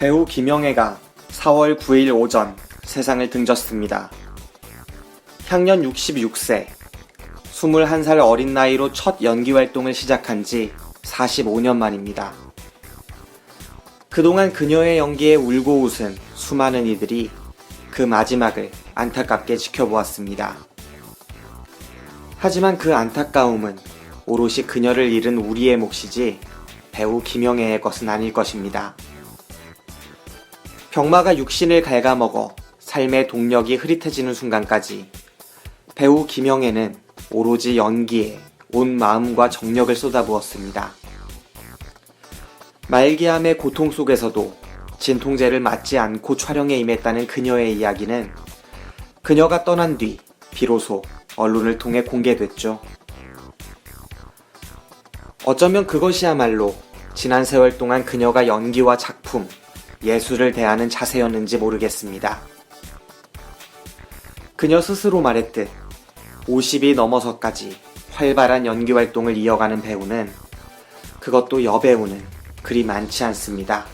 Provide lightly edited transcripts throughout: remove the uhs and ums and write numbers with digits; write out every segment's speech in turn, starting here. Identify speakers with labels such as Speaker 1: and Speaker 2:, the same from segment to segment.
Speaker 1: 배우 김영애가 4월 9일 오전 세상을 등졌습니다. 향년 66세, 21살 어린 나이로 첫 연기 활동을 시작한 지 45년 만입니다. 그동안 그녀의 연기에 울고 웃은 수많은 이들이 그 마지막을 안타깝게 지켜보았습니다. 하지만 그 안타까움은 오롯이 그녀를 잃은 우리의 몫이지 배우 김영애의 것은 아닐 것입니다. 병마가 육신을 갉아먹어 삶의 동력이 흐릿해지는 순간까지 배우 김영애는 오로지 연기에 온 마음과 정력을 쏟아부었습니다. 말기암의 고통 속에서도 진통제를 맞지 않고 촬영에 임했다는 그녀의 이야기는 그녀가 떠난 뒤 비로소 언론을 통해 공개됐죠. 어쩌면 그것이야말로 지난 세월 동안 그녀가 연기와 작품, 예술을 대하는 자세였는지 모르겠습니다. 그녀 스스로 말했듯 50이 넘어서까지 활발한 연기 활동을 이어가는 배우는, 그것도 여배우는 그리 많지 않습니다.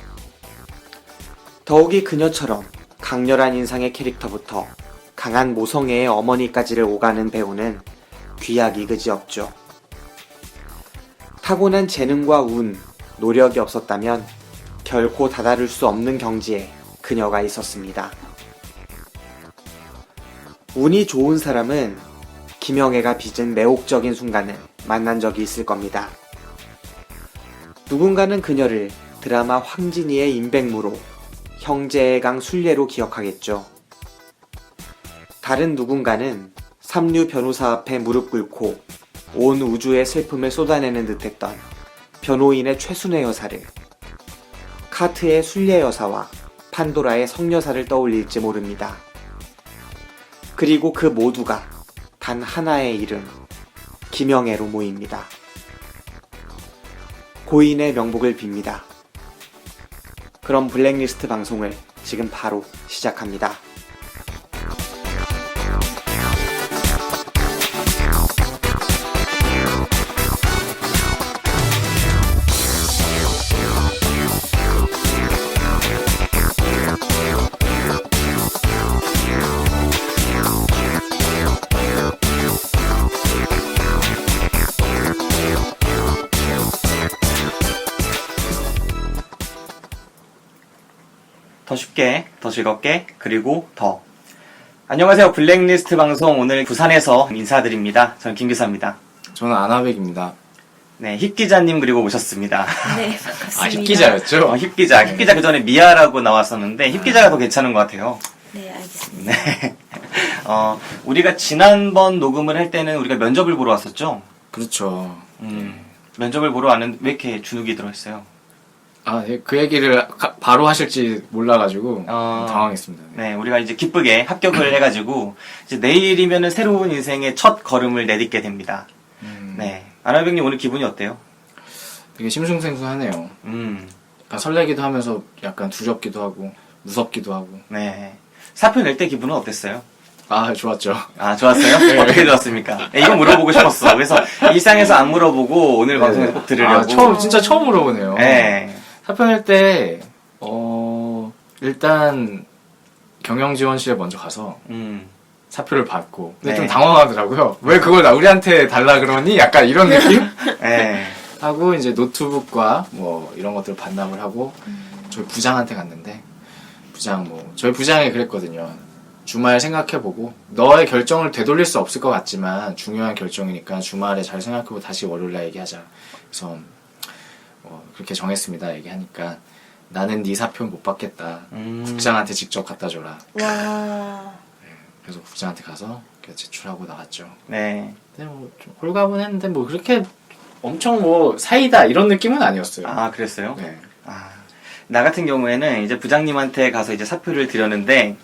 Speaker 1: 더욱이 그녀처럼 강렬한 인상의 캐릭터부터 강한 모성애의 어머니까지를 오가는 배우는 귀하기 그지없죠. 타고난 재능과 운, 노력이 없었다면 결코 다다를 수 없는 경지에 그녀가 있었습니다. 운이 좋은 사람은 김영애가 빚은 매혹적인 순간을 만난 적이 있을 겁니다. 누군가는 그녀를 드라마 황진이의 임백무로, 형제의 강 순례로 기억하겠죠. 다른 누군가는 삼류 변호사 앞에 무릎 꿇고 온 우주의 슬픔을 쏟아내는 듯했던 변호인의 최순애 여사를, 카트의 순례 여사와 판도라의 성여사를 떠올릴지 모릅니다. 그리고 그 모두가 단 하나의 이름, 김영애로 모입니다. 고인의 명복을 빕니다. 그럼 블랙리스트 방송을 지금 바로 시작합니다. 더 쉽게, 더 즐겁게, 그리고 더. 안녕하세요. 블랙리스트 방송, 오늘 부산에서 인사드립니다. 저는 김 기사입니다.
Speaker 2: 저는 아나백입니다.
Speaker 1: 네, 힙 기자님 그리고 오셨습니다.
Speaker 3: 네, 반갑습니다.
Speaker 2: 아, 힙 기자였죠?
Speaker 1: 힙 기자. 힙 기자 그 전에 미아라고 나왔었는데 힙 기자가 더 괜찮은 것 같아요.
Speaker 3: 네, 알겠습니다.
Speaker 1: 네. 우리가 지난번 녹음을 할 때는 우리가 면접을 보러 왔었죠?
Speaker 2: 그렇죠.
Speaker 1: 면접을 보러 왔는데 왜 이렇게 주눅이 들어있어요?
Speaker 2: 아, 그 얘기를 바로 하실지 몰라가지고 당황했습니다.
Speaker 1: 네, 우리가 이제 기쁘게 합격을 해가지고 이제 내일이면은 새로운 인생의 첫 걸음을 내딛게 됩니다. 네, 아나백님 오늘 기분이 어때요?
Speaker 2: 되게 심승생소하네요. 약간 설레기도 하면서 약간 두렵기도 하고 무섭기도 하고.
Speaker 1: 네, 사표 낼 때 기분은 어땠어요?
Speaker 2: 아, 좋았죠.
Speaker 1: 아, 좋았어요?
Speaker 2: 네.
Speaker 1: 어떻게 좋았습니까? 네, 이거 물어보고 싶었어. 그래서 일상에서 안 물어보고 오늘 방송에서 꼭 들으려고.
Speaker 2: 진짜 처음 물어보네요.
Speaker 1: 네.
Speaker 2: 사표 낼 때 일단 경영지원실에 먼저 가서 사표를 받고 근데
Speaker 1: 네.
Speaker 2: 좀 당황하더라고요. 왜 그걸 우리한테 달라 그러니? 약간 이런 느낌?
Speaker 1: 네.
Speaker 2: 하고 이제 노트북과 뭐 이런 것들을 반납을 하고 저희 부장한테 갔는데 저희 부장이 그랬거든요. 주말 생각해보고 너의 결정을 되돌릴 수 없을 것 같지만 중요한 결정이니까 주말에 잘 생각해보고 다시 월요일날 얘기하자. 그래서 그렇게 정했습니다. 얘기하니까 나는 네 사표 못 받겠다. 국장한테 직접 갖다 줘라.
Speaker 3: 와.
Speaker 2: 네, 그래서 국장한테 가서 제출하고 나갔죠.
Speaker 1: 네.
Speaker 2: 근데 좀 홀가분했는데 그렇게 엄청 사이다 이런 느낌은 아니었어요.
Speaker 1: 아, 그랬어요?
Speaker 2: 네.
Speaker 1: 나 같은 경우에는 이제 부장님한테 가서 이제 사표를 드렸는데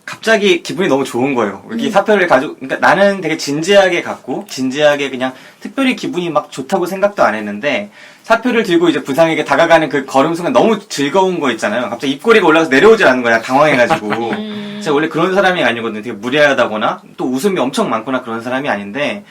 Speaker 1: 갑자기 기분이 너무 좋은 거예요. 이렇게 사표를 그러니까 나는 되게 진지하게 갔고, 진지하게 그냥 특별히 기분이 막 좋다고 생각도 안 했는데, 사표를 들고 이제 부장에게 다가가는 그 걸음 순간 너무 즐거운 거 있잖아요. 갑자기 입꼬리가 올라가서 내려오질 않는 거야. 당황해가지고. 제가 원래 그런 사람이 아니거든요. 되게 무례하다거나, 또 웃음이 엄청 많거나 그런 사람이 아닌데,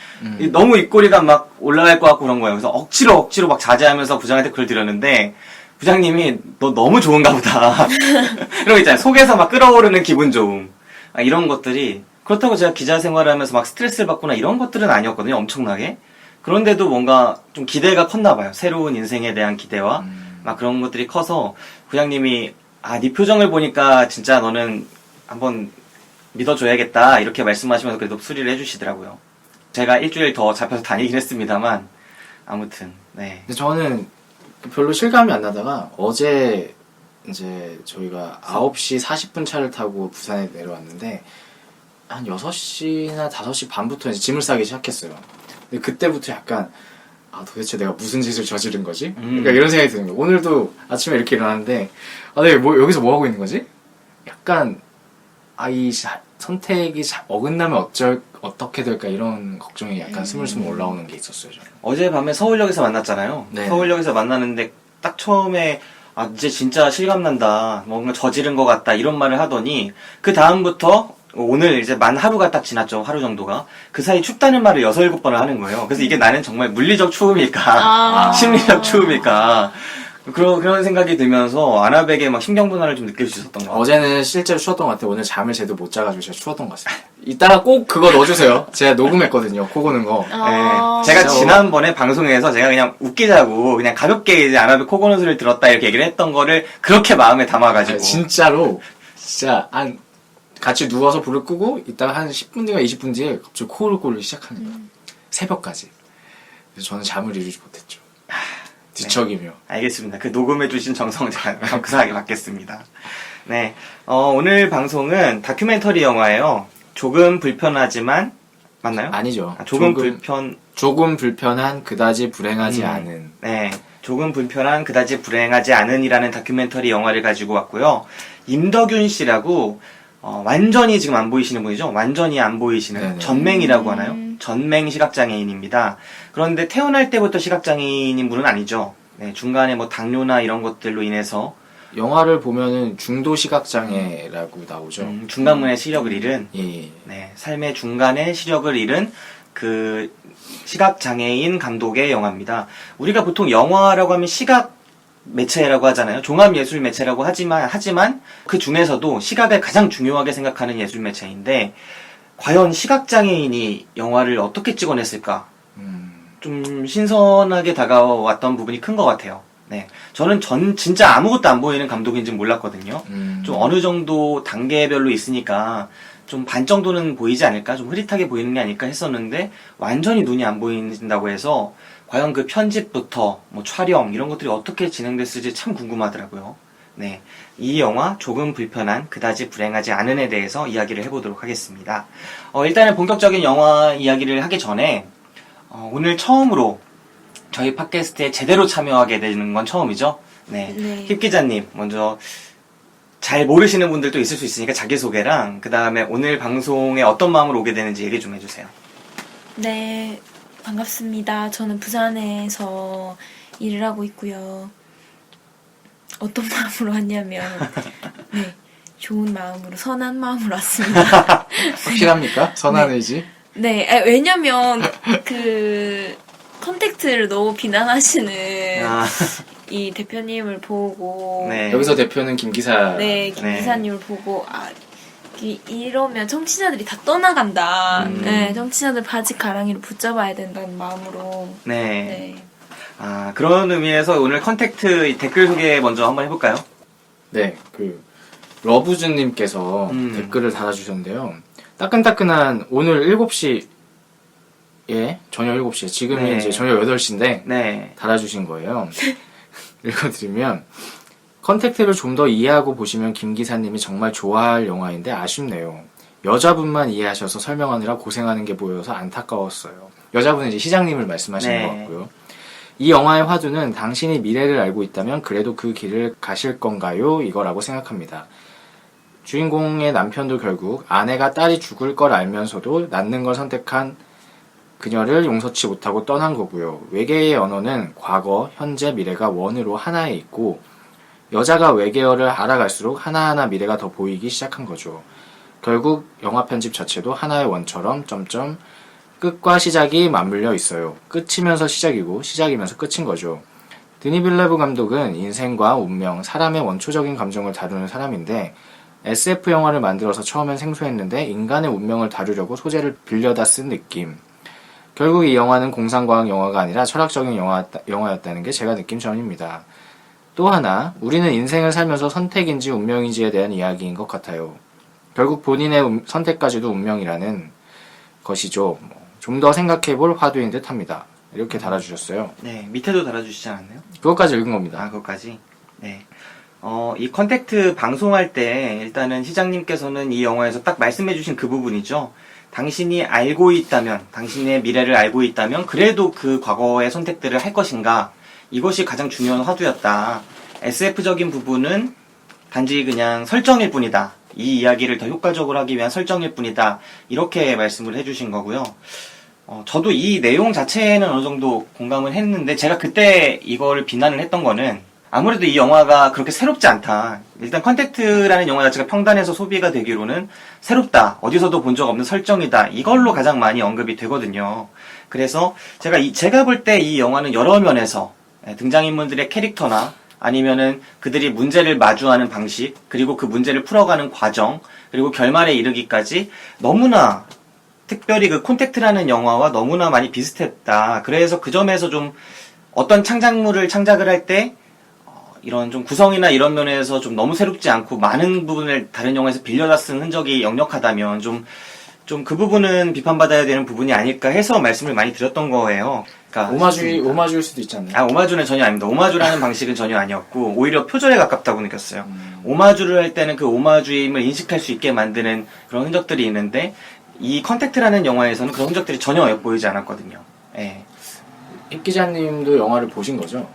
Speaker 1: 너무 입꼬리가 막 올라갈 것 같고 그런 거예요. 그래서 억지로 막 자제하면서 부장한테 글을 드렸는데, 부장님이 너 너무 좋은가 보다. 이런 거 있잖아요. 속에서 막 끓어오르는 기분 좋음. 이런 것들이 그렇다고 제가 기자 생활하면서 막 스트레스를 받거나 이런 것들은 아니었거든요. 엄청나게. 그런데도 뭔가 좀 기대가 컸나 봐요. 새로운 인생에 대한 기대와 막 그런 것들이 커서 부장님이 네 표정을 보니까 진짜 너는 한번 믿어줘야겠다 이렇게 말씀하시면서 그래도 수리를 해주시더라고요. 제가 일주일 더 잡혀서 다니긴 했습니다만 아무튼 네.
Speaker 2: 근데 저는 별로 실감이 안 나다가 어제 이제 저희가 9시 40분 차를 타고 부산에 내려왔는데 한 6시나 5시 반부터 이제 짐을 싸기 시작했어요. 근데 그때부터 약간 도대체 내가 무슨 짓을 저지른 거지? 그러니까 이런 생각이 드는 거예요. 오늘도 아침에 이렇게 일어났는데 내가 여기서 뭐 하고 있는 거지? 약간 이 선택이 어긋나면 어떻게 될까 이런 걱정이 약간 스물스물 올라오는 게 있었어요. 저는.
Speaker 1: 어젯밤에 서울역에서 만났잖아요.
Speaker 2: 네.
Speaker 1: 서울역에서 만났는데 딱 처음에 이제 진짜 실감난다. 뭔가 저지른 것 같다. 이런 말을 하더니 그 다음부터 오늘 이제 만 하루가 딱 지났죠. 하루 정도가. 그 사이 춥다는 말을 6, 7번을 하는 거예요. 그래서 이게 나는 정말 물리적 추움일까? 심리적 추움일까? 그런 생각이 들면서 아나백의 막 심경분할을 좀 느낄 수 있었던 것 같아요.
Speaker 2: 어제는 실제로 추웠던 것 같아요. 오늘 잠을 제대로 못 자가지고 제가 추웠던 것 같습니다. 이따가 꼭 그거 넣어주세요. 제가 녹음했거든요. 코 고는 거.
Speaker 1: 네. 제가 지난번에 방송에서 제가 그냥 웃기자고 그냥 가볍게 이제 아나백 코 고는 소리를 들었다 이렇게 얘기를 했던 거를 그렇게 마음에 담아가지고.
Speaker 2: 진짜 같이 누워서 불을 끄고 이따가 한 10분 뒤가 20분 뒤에 갑자기 코를 골기 시작하는 거예요. 새벽까지. 그래서 저는 잠을 이루지 못했죠. 뒤척이며.
Speaker 1: 네. 알겠습니다. 그 녹음해주신 정성 제가 감사하게 받겠습니다. 네. 오늘 방송은 다큐멘터리 영화예요. 조금 불편하지만, 맞나요?
Speaker 2: 아니죠.
Speaker 1: 조금
Speaker 2: 불편한 그다지 불행하지 않은.
Speaker 1: 네. 조금 불편한 그다지 불행하지 않은이라는 다큐멘터리 영화를 가지고 왔고요. 임덕윤 씨라고 완전히 지금 안 보이시는 분이죠. 완전히 안 보이시는
Speaker 2: 네네.
Speaker 1: 전맹이라고 하나요? 전맹 시각장애인입니다. 그런데 태어날 때부터 시각장애인인 분은 아니죠. 네, 중간에 뭐 당뇨나 이런 것들로 인해서
Speaker 2: 영화를 보면은 중도 시각장애라고 나오죠.
Speaker 1: 중간문의 시력을 잃은
Speaker 2: 예.
Speaker 1: 네, 삶의 중간에 시력을 잃은 그 시각장애인 감독의 영화입니다. 우리가 보통 영화라고 하면 시각 매체라고 하잖아요. 종합예술 매체라고 하지만 그 중에서도 시각을 가장 중요하게 생각하는 예술 매체인데 과연 시각장애인이 영화를 어떻게 찍어냈을까? 좀 신선하게 다가왔던 부분이 큰 것 같아요. 네, 저는 진짜 아무것도 안 보이는 감독인지 몰랐거든요. 좀 어느 정도 단계별로 있으니까 좀 반 정도는 보이지 않을까? 좀 흐릿하게 보이는 게 아닐까 했었는데 완전히 눈이 안 보인다고 해서 과연 그 편집부터 뭐 촬영 이런 것들이 어떻게 진행됐을지 참 궁금하더라고요. 네, 이 영화 조금 불편한 그다지 불행하지 않은에 대해서 이야기를 해보도록 하겠습니다. 일단은 본격적인 영화 이야기를 하기 전에 오늘 처음으로 저희 팟캐스트에 제대로 참여하게 되는 건 처음이죠. 네,
Speaker 3: 네.
Speaker 1: 힙 기자님 먼저 잘 모르시는 분들도 있을 수 있으니까 자기소개랑 그 다음에 오늘 방송에 어떤 마음으로 오게 되는지 얘기 좀 해주세요.
Speaker 3: 네, 반갑습니다. 저는 부산에서 일을 하고 있고요. 어떤 마음으로 왔냐면, 네, 좋은 마음으로, 선한 마음으로 왔습니다.
Speaker 2: 확실합니까? 선한 의지?
Speaker 3: 네, 왜냐면, 컨택트를 너무 비난하시는 이 대표님을 보고,
Speaker 1: 네.
Speaker 2: 여기서 대표는 김 기사.
Speaker 3: 네, 김 기사님을 보고, 이러면 청취자들이 다 떠나간다. 네, 청취자들 바지 가랑이를 붙잡아야 된다는 마음으로.
Speaker 1: 네. 그런 의미에서 오늘 컨택트 댓글 소개 먼저 한번 해볼까요?
Speaker 2: 네, 러브즈님께서 댓글을 달아주셨는데요. 따끈따끈한 오늘 7시, 저녁 7시에, 지금이
Speaker 1: 네.
Speaker 2: 이제 저녁 8시인데,
Speaker 1: 네.
Speaker 2: 달아주신 거예요. 읽어드리면, 컨택트를 좀 더 이해하고 보시면 김 기사님이 정말 좋아할 영화인데 아쉽네요. 여자분만 이해하셔서 설명하느라 고생하는 게 보여서 안타까웠어요. 여자분은 이제 시장님을 말씀하시는
Speaker 1: 네.
Speaker 2: 것 같고요. 이 영화의 화두는 당신이 미래를 알고 있다면 그래도 그 길을 가실 건가요? 이거라고 생각합니다. 주인공의 남편도 결국 아내가 딸이 죽을 걸 알면서도 낳는 걸 선택한 그녀를 용서치 못하고 떠난 거고요. 외계의 언어는 과거, 현재, 미래가 원으로 하나에 있고 여자가 외계어를 알아갈수록 하나하나 미래가 더 보이기 시작한 거죠. 결국 영화 편집 자체도 하나의 원처럼 끝과 시작이 맞물려 있어요. 끝이면서 시작이고 시작이면서 끝인 거죠. 드니 빌레브 감독은 인생과 운명, 사람의 원초적인 감정을 다루는 사람인데 SF 영화를 만들어서 처음엔 생소했는데 인간의 운명을 다루려고 소재를 빌려다 쓴 느낌. 결국 이 영화는 공상과학 영화가 아니라 철학적인 영화였다는 게 제가 느낀 점입니다. 또 하나, 우리는 인생을 살면서 선택인지 운명인지에 대한 이야기인 것 같아요. 결국 본인의 선택까지도 운명이라는 것이죠. 좀 더 생각해볼 화두인 듯 합니다. 이렇게 달아주셨어요.
Speaker 1: 네, 밑에도 달아주시지 않았나요?
Speaker 2: 그것까지 읽은 겁니다.
Speaker 1: 아, 그것까지? 네. 이 컨택트 방송할 때 일단은 시장님께서는 이 영화에서 딱 말씀해주신 그 부분이죠. 당신이 알고 있다면, 당신의 미래를 알고 있다면, 그래도 그 과거의 선택들을 할 것인가? 이것이 가장 중요한 화두였다. SF적인 부분은 단지 그냥 설정일 뿐이다. 이 이야기를 더 효과적으로 하기 위한 설정일 뿐이다. 이렇게 말씀을 해주신 거고요. 저도 이 내용 자체에는 어느 정도 공감을 했는데, 제가 그때 이걸 비난을 했던 거는, 아무래도 이 영화가 그렇게 새롭지 않다. 일단 컨택트라는 영화 자체가 평단에서 소비가 되기로는 새롭다. 어디서도 본 적 없는 설정이다. 이걸로 가장 많이 언급이 되거든요. 그래서 제가 볼 때 이 영화는 여러 면에서 등장인물들의 캐릭터나 아니면은 그들이 문제를 마주하는 방식, 그리고 그 문제를 풀어가는 과정, 그리고 결말에 이르기까지 너무나 특별히 그 콘택트라는 영화와 너무나 많이 비슷했다. 그래서 그 점에서 좀 어떤 창작물을 창작을 할 때 이런 좀 구성이나 이런 면에서 좀 너무 새롭지 않고 많은 부분을 다른 영화에서 빌려다 쓴 흔적이 역력하다면 좀 그 부분은 비판받아야 되는 부분이 아닐까 해서 말씀을 많이 드렸던 거예요. 그러니까
Speaker 2: 오마주일 수도 있지 않나요?
Speaker 1: 오마주는 전혀 아닙니다. 오마주라는 방식은 전혀 아니었고 오히려 표절에 가깝다고 느꼈어요. 오마주를 할 때는 그 오마주임을 인식할 수 있게 만드는 그런 흔적들이 있는데 이 컨택트라는 영화에서는 그런 흔적들이 전혀 엿보이지 않았거든요. 예.
Speaker 2: 임 기자님도 영화를 보신 거죠?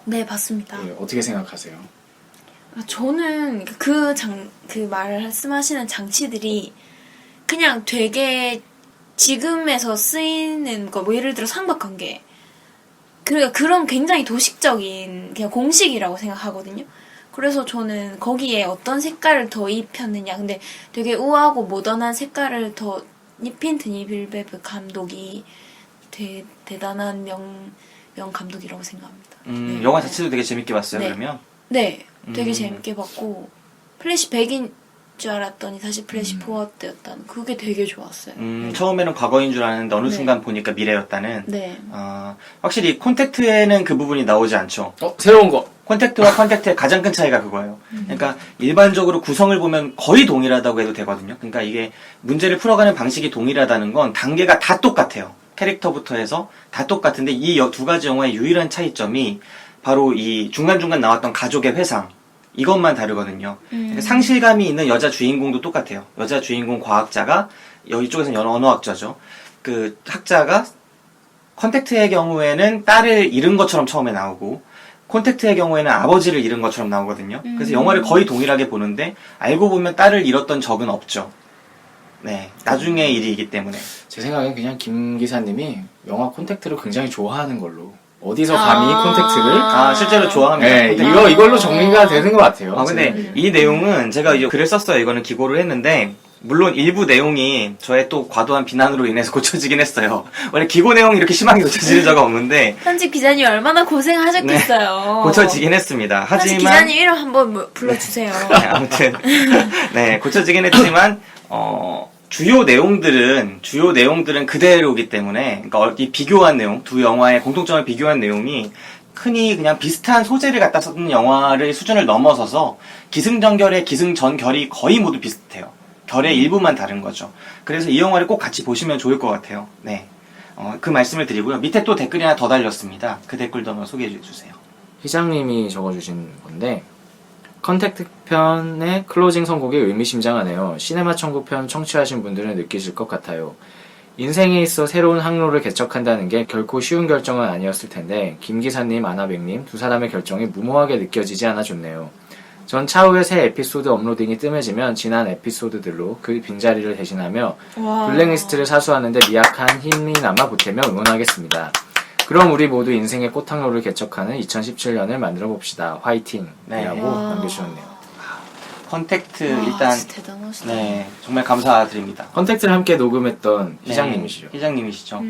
Speaker 3: 네, 봤습니다.
Speaker 2: 예, 어떻게 생각하세요?
Speaker 3: 저는 그 말씀하시는 장치들이 그냥 되게 지금에서 쓰이는 거, 뭐 예를 들어 삼각관계. 그러니까 그런 굉장히 도식적인 그냥 공식이라고 생각하거든요. 그래서 저는 거기에 어떤 색깔을 더 입혔느냐. 근데 되게 우아하고 모던한 색깔을 더 입힌 드니 빌베브 감독이 대단한 명 감독이라고 생각합니다. 네.
Speaker 1: 영화 자체도 되게 재밌게 봤어요,
Speaker 3: 네.
Speaker 1: 그러면?
Speaker 3: 네, 되게 재밌게 봤고 플래시 100인 줄 알았더니 사실 플래시 포워드였다는 그게 되게 좋았어요. 네.
Speaker 1: 처음에는 과거인 줄 알았는데 어느
Speaker 3: 네.
Speaker 1: 순간 보니까 미래였다는.
Speaker 3: 네.
Speaker 1: 확실히 콘택트에는 그 부분이 나오지 않죠.
Speaker 2: 새로운 거!
Speaker 1: 콘택트와 컨택트의 가장 큰 차이가 그거예요. 그러니까 일반적으로 구성을 보면 거의 동일하다고 해도 되거든요. 그러니까 이게 문제를 풀어가는 방식이 동일하다는 건 단계가 다 똑같아요. 캐릭터부터 해서 다 똑같은데 이 두 가지 영화의 유일한 차이점이 바로 이 중간중간 나왔던 가족의 회상. 이것만 다르거든요. 그러니까 상실감이 있는 여자 주인공도 똑같아요. 여자 주인공 과학자가 이쪽에서는 언어학자죠. 그 학자가 컨택트의 경우에는 딸을 잃은 것처럼 처음에 나오고 콘택트의 경우에는 아버지를 잃은 것처럼 나오거든요. 그래서 영화를 거의 동일하게 보는데 알고 보면 딸을 잃었던 적은 없죠. 네, 나중의 일이기 때문에.
Speaker 2: 제 생각엔 그냥 김 기사님이 영화 콘택트를 굉장히 좋아하는 걸로 어디서 감히 콘택트를
Speaker 1: 실제로 좋아합니다.
Speaker 2: 네,
Speaker 1: 콘택트.
Speaker 2: 이걸로 정리가 되는 것 같아요.
Speaker 1: 근데 이 내용은 제가 이제 글을 썼어요. 이거는 기고를 했는데 물론 일부 내용이 저의 또 과도한 비난으로 인해서 고쳐지긴 했어요. 원래 기고 내용이 이렇게 심하게 고쳐지는 적 없는데
Speaker 3: 편집 기자님 얼마나 고생하셨겠어요.
Speaker 1: 고쳐지긴 했습니다.
Speaker 3: 편집
Speaker 1: 하지만
Speaker 3: 기자님 이름 한번 불러주세요.
Speaker 1: 아무튼 네, 고쳐지긴 했지만 주요 내용들은 그대로이기 때문에, 그러니까 이 비교한 내용, 두 영화의 공통점을 비교한 내용이 흔히 그냥 비슷한 소재를 갖다 썼던 영화의 수준을 넘어서서 기승전결의 기승전결이 거의 모두 비슷해요. 결의 일부만 다른 거죠. 그래서 이 영화를 꼭 같이 보시면 좋을 것 같아요. 네, 그 말씀을 드리고요. 밑에 또 댓글이 하나 더 달렸습니다. 그 댓글도 한번 소개해 주세요.
Speaker 2: 희장님이 적어주신 건데 컨택트 편의 클로징 선곡이 의미심장하네요. 시네마 천국편 청취하신 분들은 느끼실 것 같아요. 인생에 있어 새로운 항로를 개척한다는 게 결코 쉬운 결정은 아니었을 텐데 김 기사님, 아나백님 두 사람의 결정이 무모하게 느껴지지 않아 좋네요. 전 차후에 새 에피소드 업로딩이 뜸해지면 지난 에피소드들로 그 빈자리를 대신하며 블랙리스트를 사수하는데 미약한 힘이나마 보태며 응원하겠습니다. 그럼 우리 모두 인생의 꽃항로를 개척하는 2017년을 만들어 봅시다. 화이팅!
Speaker 1: 네.
Speaker 2: 이라고 남겨주셨네요.
Speaker 1: 컨택트
Speaker 3: 와,
Speaker 1: 일단
Speaker 3: 진짜 대단하시다.
Speaker 1: 네 정말 감사드립니다.
Speaker 2: 컨택트를 함께 녹음했던
Speaker 1: 네,
Speaker 2: 희장님이시죠.
Speaker 1: 희장님이시죠.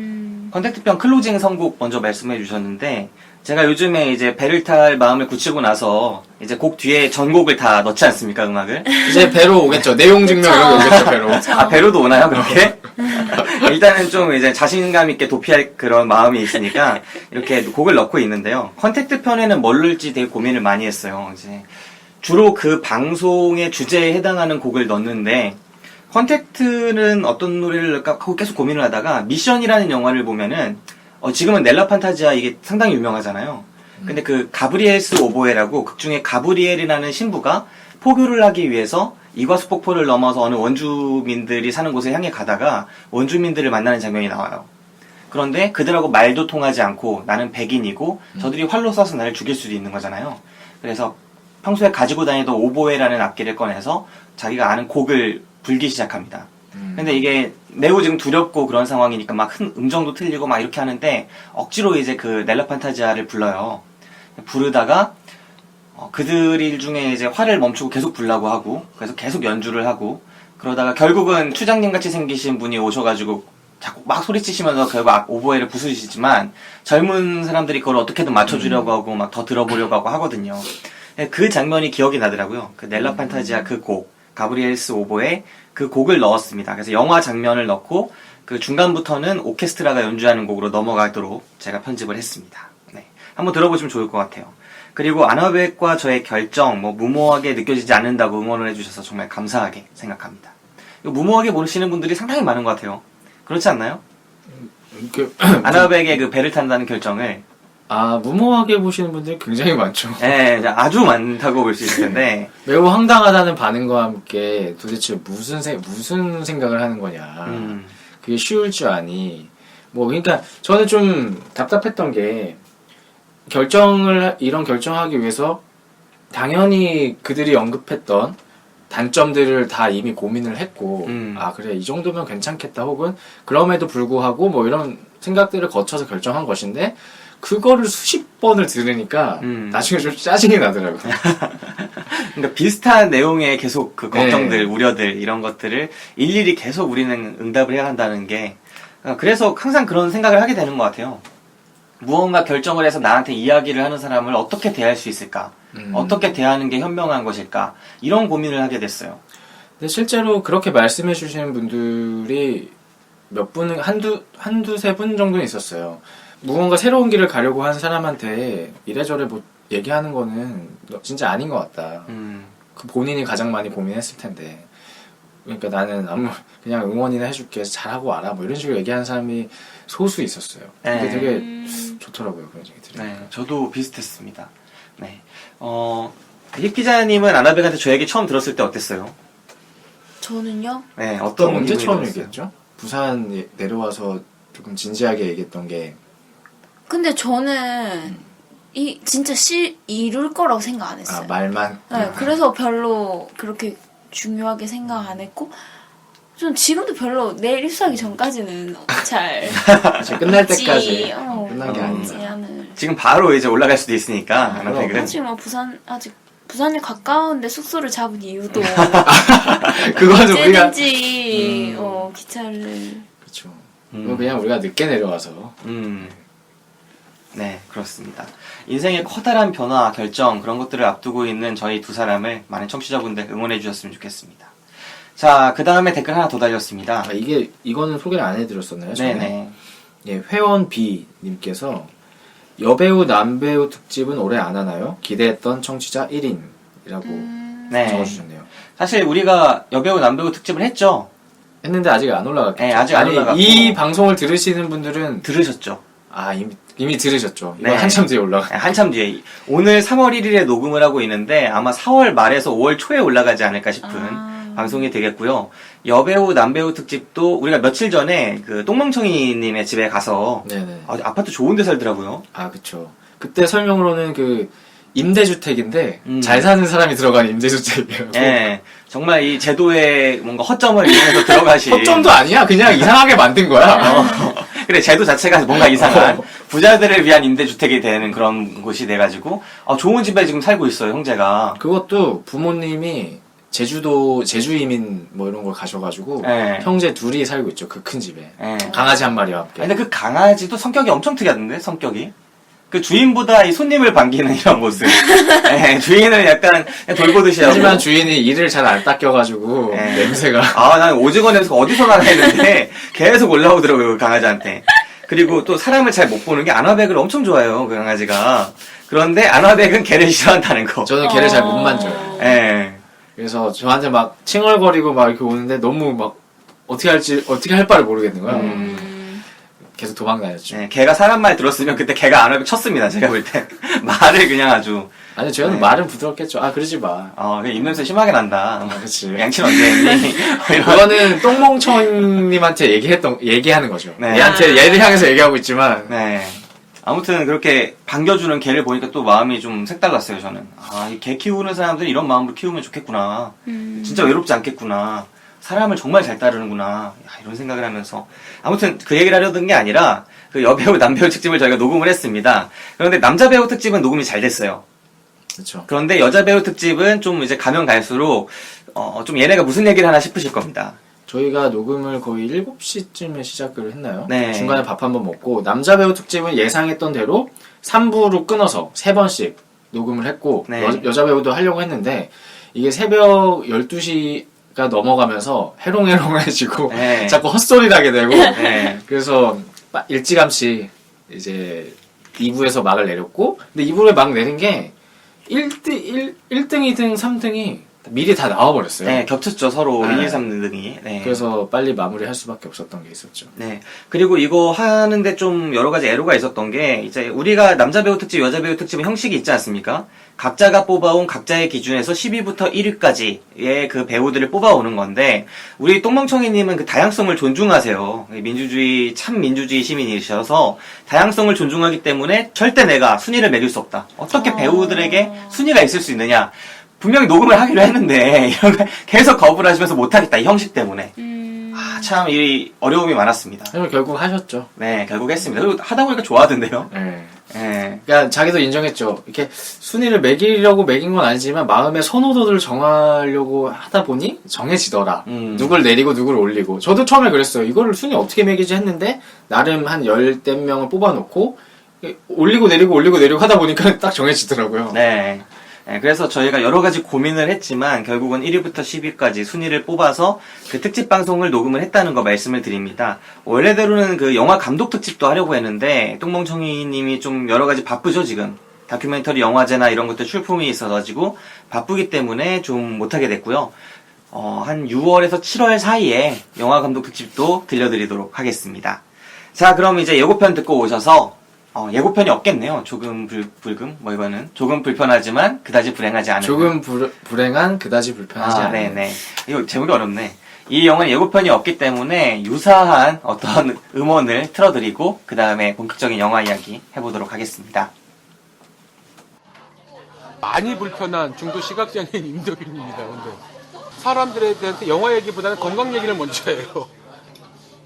Speaker 1: 컨택트편 클로징 선곡 먼저 말씀해 주셨는데 제가 요즘에 이제 배를 탈 마음을 굳히고 나서 이제 곡 뒤에 전곡을 다 넣지 않습니까 음악을?
Speaker 2: 이제 배로 오겠죠. 내용 증명 이런 거 오겠죠, 배로.
Speaker 1: 아 배로도 오나요 그렇게? 일단은 좀 이제 자신감 있게 도피할 그런 마음이 있으니까 이렇게 곡을 넣고 있는데요. 컨택트 편에는 뭘 넣을지 되게 고민을 많이 했어요. 이제 주로 그 방송의 주제에 해당하는 곡을 넣는데 컨택트는 어떤 노래를 넣을까 하고 계속 고민을 하다가 미션이라는 영화를 보면은 지금은 넬라 판타지아 이게 상당히 유명하잖아요. 근데 그 가브리엘스 오보에라고 극중에 가브리엘이라는 신부가 포교를 하기 위해서 이과수 폭포를 넘어서 어느 원주민들이 사는 곳에 향해 가다가 원주민들을 만나는 장면이 나와요. 그런데 그들하고 말도 통하지 않고 나는 백인이고 저들이 활로 쏴서 나를 죽일 수도 있는 거잖아요. 그래서 평소에 가지고 다니던 오보에라는 악기를 꺼내서 자기가 아는 곡을 불기 시작합니다. 근데 이게 매우 지금 두렵고 그런 상황이니까 막 음정도 틀리고 막 이렇게 하는데 억지로 이제 그 넬라 판타지아를 불러요. 부르다가 그들 중에 이제 화를 멈추고 계속 불라고 하고 그래서 계속 연주를 하고 그러다가 결국은 추장님 같이 생기신 분이 오셔가지고 자꾸 막 소리치시면서 결국 오보에를 부수시지만 젊은 사람들이 그걸 어떻게든 맞춰주려고 하고 막 더 들어보려고 하고 하거든요. 그 장면이 기억이 나더라고요. 그 넬라 판타지아 그 곡 가브리엘스 오보에 그 곡을 넣었습니다. 그래서 영화 장면을 넣고 그 중간부터는 오케스트라가 연주하는 곡으로 넘어가도록 제가 편집을 했습니다. 네. 한번 들어보시면 좋을 것 같아요. 그리고 아나백과 저의 결정, 무모하게 느껴지지 않는다고 응원을 해주셔서 정말 감사하게 생각합니다. 무모하게 모르시는 분들이 상당히 많은 것 같아요. 그렇지 않나요? 아나백의 그 배를 탄다는 결정을
Speaker 2: 무모하게 보시는 분들이 굉장히 많죠.
Speaker 1: 네, 아주 많다고 볼 수 있을 텐데
Speaker 2: 매우 황당하다는 반응과 함께 도대체 무슨 생각을 하는 거냐. 그게 쉬울 줄 아니. 그러니까 저는 좀 답답했던 게 이런 결정하기 위해서 당연히 그들이 언급했던 단점들을 다 이미 고민을 했고, 그래, 이 정도면 괜찮겠다, 혹은 그럼에도 불구하고 이런 생각들을 거쳐서 결정한 것인데, 그거를 수십 번을 들으니까 나중에 좀 짜증이 나더라고요.
Speaker 1: 그러니까 비슷한 내용의 계속 그 걱정들,
Speaker 2: 네.
Speaker 1: 우려들 이런 것들을 일일이 계속 우리는 응답을 해야 한다는 게 그래서 항상 그런 생각을 하게 되는 것 같아요. 무언가 결정을 해서 나한테 이야기를 하는 사람을 어떻게 대할 수 있을까? 어떻게 대하는 게 현명한 것일까? 이런 고민을 하게 됐어요.
Speaker 2: 근데 실제로 그렇게 말씀해 주시는 분들이 한두 세 분 정도는 있었어요. 무언가 새로운 길을 가려고 한 사람한테 이래저래 얘기하는 거는 진짜 아닌 것 같다. 그 본인이 가장 많이 고민했을 텐데. 그러니까 나는 그냥 응원이나 해줄게. 잘하고 와라. 이런 식으로 얘기하는 사람이 소수 있었어요. 근데
Speaker 1: 네.
Speaker 2: 되게 좋더라고요. 그런 얘기 들으니까.
Speaker 1: 네, 저도 비슷했습니다. 네. 희 피자님은 아나백한테 저 얘기 처음 들었을 때 어땠어요?
Speaker 3: 저는요?
Speaker 1: 네, 어떤
Speaker 2: 언제
Speaker 1: 기분이
Speaker 2: 처음
Speaker 1: 들었어요?
Speaker 2: 얘기했죠? 부산 내려와서 조금 진지하게 얘기했던 게
Speaker 3: 근데 저는 진짜 이룰 거라고 생각 안 했어요.
Speaker 2: 말만.
Speaker 3: 네, 그래서 별로 그렇게 중요하게 생각 안 했고 좀 지금도 별로 내일 입사하기 전까지는 잘
Speaker 2: 이제 끝날 때까지
Speaker 3: 어,
Speaker 2: 끝난 게 아니라.
Speaker 3: 제안을
Speaker 1: 지금 바로 이제 올라갈 수도 있으니까 아나백은
Speaker 3: 사실 부산이 가까운데 숙소를 잡은 이유도
Speaker 2: 그거는 우리가
Speaker 3: 언제든지 기차를
Speaker 2: 그렇죠. 그냥 우리가 늦게 내려와서
Speaker 1: 네, 그렇습니다. 인생의 커다란 변화, 결정 그런 것들을 앞두고 있는 저희 두 사람을 많은 청취자분들 응원해 주셨으면 좋겠습니다. 자, 그 다음에 댓글 하나 더 달렸습니다.
Speaker 2: 이거는 소개를 안 해드렸었나요? 전에?
Speaker 1: 네네.
Speaker 2: 예, 회원 B 님께서 여배우 남배우 특집은 올해 안 하나요? 기대했던 청취자 1인이라고
Speaker 1: 네.
Speaker 2: 적어주셨네요.
Speaker 1: 사실 우리가 여배우 남배우 특집을 했죠.
Speaker 2: 했는데 아직 안 올라갔겠죠?
Speaker 1: 네, 아직 안 올라갔고.
Speaker 2: 이 방송을 들으시는 분들은
Speaker 1: 들으셨죠?
Speaker 2: 이미 들으셨죠? 이거
Speaker 1: 네.
Speaker 2: 한참 뒤에 올라가.
Speaker 1: 네, 한참 뒤에. 오늘 3월 1일에 녹음을 하고 있는데 아마 4월 말에서 5월 초에 올라가지 않을까 싶은 방송이 되겠고요. 여배우 남배우 특집도 우리가 며칠 전에 그 똥멍청이님의 집에 가서
Speaker 2: 네네.
Speaker 1: 아파트 좋은 데 살더라고요.
Speaker 2: 그쵸. 그때 설명으로는 임대주택인데
Speaker 1: 음.
Speaker 2: 잘 사는 사람이 들어간 임대주택이라고.
Speaker 1: 예, 정말 이 제도에 뭔가 허점을 이용해서 들어가신.
Speaker 2: 허점도 아니야. 그냥 이상하게 만든 거야.
Speaker 1: 그래, 제도 자체가 뭔가 이상한 부자들을 위한 임대주택이 되는 그런 곳이 돼가지고 좋은 집에 지금 살고 있어요, 형제가.
Speaker 2: 그것도 부모님이 제주도 제주 이민 뭐 이런 걸 가셔가지고
Speaker 1: 네.
Speaker 2: 형제 둘이 살고 있죠. 그 큰 집에.
Speaker 1: 네.
Speaker 2: 강아지 한 마리와 함께.
Speaker 1: 근데 그 강아지도 성격이 엄청 특이하던데, 성격이. 그 주인보다 이 손님을 반기는 이런 모습. 네, 주인을 약간 돌보듯이 하고.
Speaker 2: 하지만 주인이 이를 잘 안 닦여가지고
Speaker 1: 네.
Speaker 2: 냄새가.
Speaker 1: 아, 난 오징어 냄새가 어디서 나나 했는데 계속 올라오더라고요, 그 강아지한테. 그리고 또 사람을 잘 못 보는 게 아나백을 엄청 좋아해요, 그 강아지가. 그런데 아나백은 개를 싫어한다는 거.
Speaker 2: 저는 걔를 잘 못 만져요.
Speaker 1: 예.
Speaker 2: 그래서 저한테 막 칭얼거리고 막 이렇게 오는데 너무 막 어떻게 할 바를 모르겠는 거야. 계속 도망다녔죠.
Speaker 1: 네, 걔가 사람 말 들었으면 그때 걔가 아나백 쳤습니다, 제가 볼 때. 말을 그냥 아주.
Speaker 2: 아니 저는
Speaker 1: 네.
Speaker 2: 말은 부드럽겠죠. 아 그러지 마.
Speaker 1: 그냥 입냄새 심하게 난다.
Speaker 2: 그렇지.
Speaker 1: 양친 언제 했니? 이런.
Speaker 2: 그거는 똥멍청님한테 얘기하는 거죠.
Speaker 1: 네.
Speaker 2: 얘를 향해서 얘기하고 있지만
Speaker 1: 네. 아무튼 그렇게 반겨주는 개를 보니까 또 마음이 좀 색달랐어요, 저는. 이 개 키우는 사람들은 이런 마음으로 키우면 좋겠구나. 진짜 외롭지 않겠구나. 사람을 정말 잘 따르는구나. 이런 생각을 하면서. 아무튼 그 얘기를 하려던 게 아니라 그 여배우, 남배우 특집을 저희가 녹음을 했습니다. 그런데 남자 배우 특집은 녹음이 잘 됐어요.
Speaker 2: 그렇죠.
Speaker 1: 그런데 여자 배우 특집은 좀 이제 가면 갈수록 좀 얘네가 무슨 얘기를 하나 싶으실 겁니다.
Speaker 2: 저희가 녹음을 거의 7시쯤에 시작을 했나요?
Speaker 1: 네.
Speaker 2: 중간에 밥 한 번 먹고 남자 배우 특집은 예상했던 대로 3부로 끊어서 3번씩 녹음을 했고
Speaker 1: 네.
Speaker 2: 여자 배우도 하려고 했는데 이게 새벽 12시가 넘어가면서 해롱해롱해지고
Speaker 1: 네.
Speaker 2: 자꾸 헛소리 나게 되고
Speaker 1: 네.
Speaker 2: 그래서 일찌감치 이제 2부에서 막을 내렸고 근데 2부를 막 내는 게 1등, 2등, 3등이 미리 다 나와버렸어요.
Speaker 1: 네, 겹쳤죠, 서로.
Speaker 2: 네.
Speaker 1: 1, 2, 3 등이. 네.
Speaker 2: 그래서 빨리 마무리할 수밖에 없었던 게 있었죠.
Speaker 1: 네. 그리고 이거 하는데 좀 여러 가지 애로가 있었던 게, 이제 우리가 남자 배우 특집, 여자 배우 특집은 형식이 있지 않습니까? 각자가 뽑아온 각자의 기준에서 10위부터 1위까지의 그 배우들을 뽑아오는 건데, 우리 똥멍청이님은 그 다양성을 존중하세요. 민주주의, 참 민주주의 시민이셔서, 다양성을 존중하기 때문에 절대 내가 순위를 매길 수 없다. 어떻게 배우들에게 순위가 있을 수 있느냐? 분명히 녹음을 하기로 했는데, 이런 거 계속 거부를 하시면서 못하겠다, 이 형식 때문에. 참, 이 어려움이 많았습니다.
Speaker 2: 하지만 결국 하셨죠.
Speaker 1: 네, 결국 했습니다. 그리고 하다 보니까 좋아하던데요.
Speaker 2: 네.
Speaker 1: 네.
Speaker 2: 그러니까 자기도 인정했죠. 이렇게 순위를 매기려고 매긴 건 아니지만 마음의 선호도를 정하려고 하다 보니 정해지더라. 누굴 내리고 누굴 올리고. 저도 처음에 그랬어요. 이거를 순위 어떻게 매기지 했는데 나름 한 10대 명을 뽑아놓고 올리고 내리고 하다 보니까 딱 정해지더라고요.
Speaker 1: 네. 네, 그래서 저희가 여러 가지 고민을 했지만 결국은 1위부터 10위까지 순위를 뽑아서 그 특집 방송을 녹음을 했다는 거 말씀을 드립니다. 원래대로는 그 영화 감독 특집도 하려고 했는데 똥멍청이 님이 좀 여러 가지 바쁘죠, 지금. 다큐멘터리 영화제나 이런 것들 출품이 있어가지고 바쁘기 때문에 좀 못하게 됐고요. 한 6월에서 7월 사이에 영화 감독 특집도 들려드리도록 하겠습니다. 자, 그럼 이제 예고편 듣고 오셔서 예고편이 없겠네요. 조금 불금? 뭐 이거는. 조금 불편하지만 그다지 불행하지 않은.
Speaker 2: 조금 불행한 그다지 불편하지 않은.
Speaker 1: 네네. 이거 제목이 어렵네. 이 영화는 예고편이 없기 때문에 유사한 어떤 음원을 틀어드리고 그 다음에 본격적인 영화 이야기 해보도록 하겠습니다.
Speaker 4: 많이 불편한 중도 시각장애인 임덕윤입니다. 근데 사람들한테 영화 얘기보다는 건강 얘기를 먼저 해요.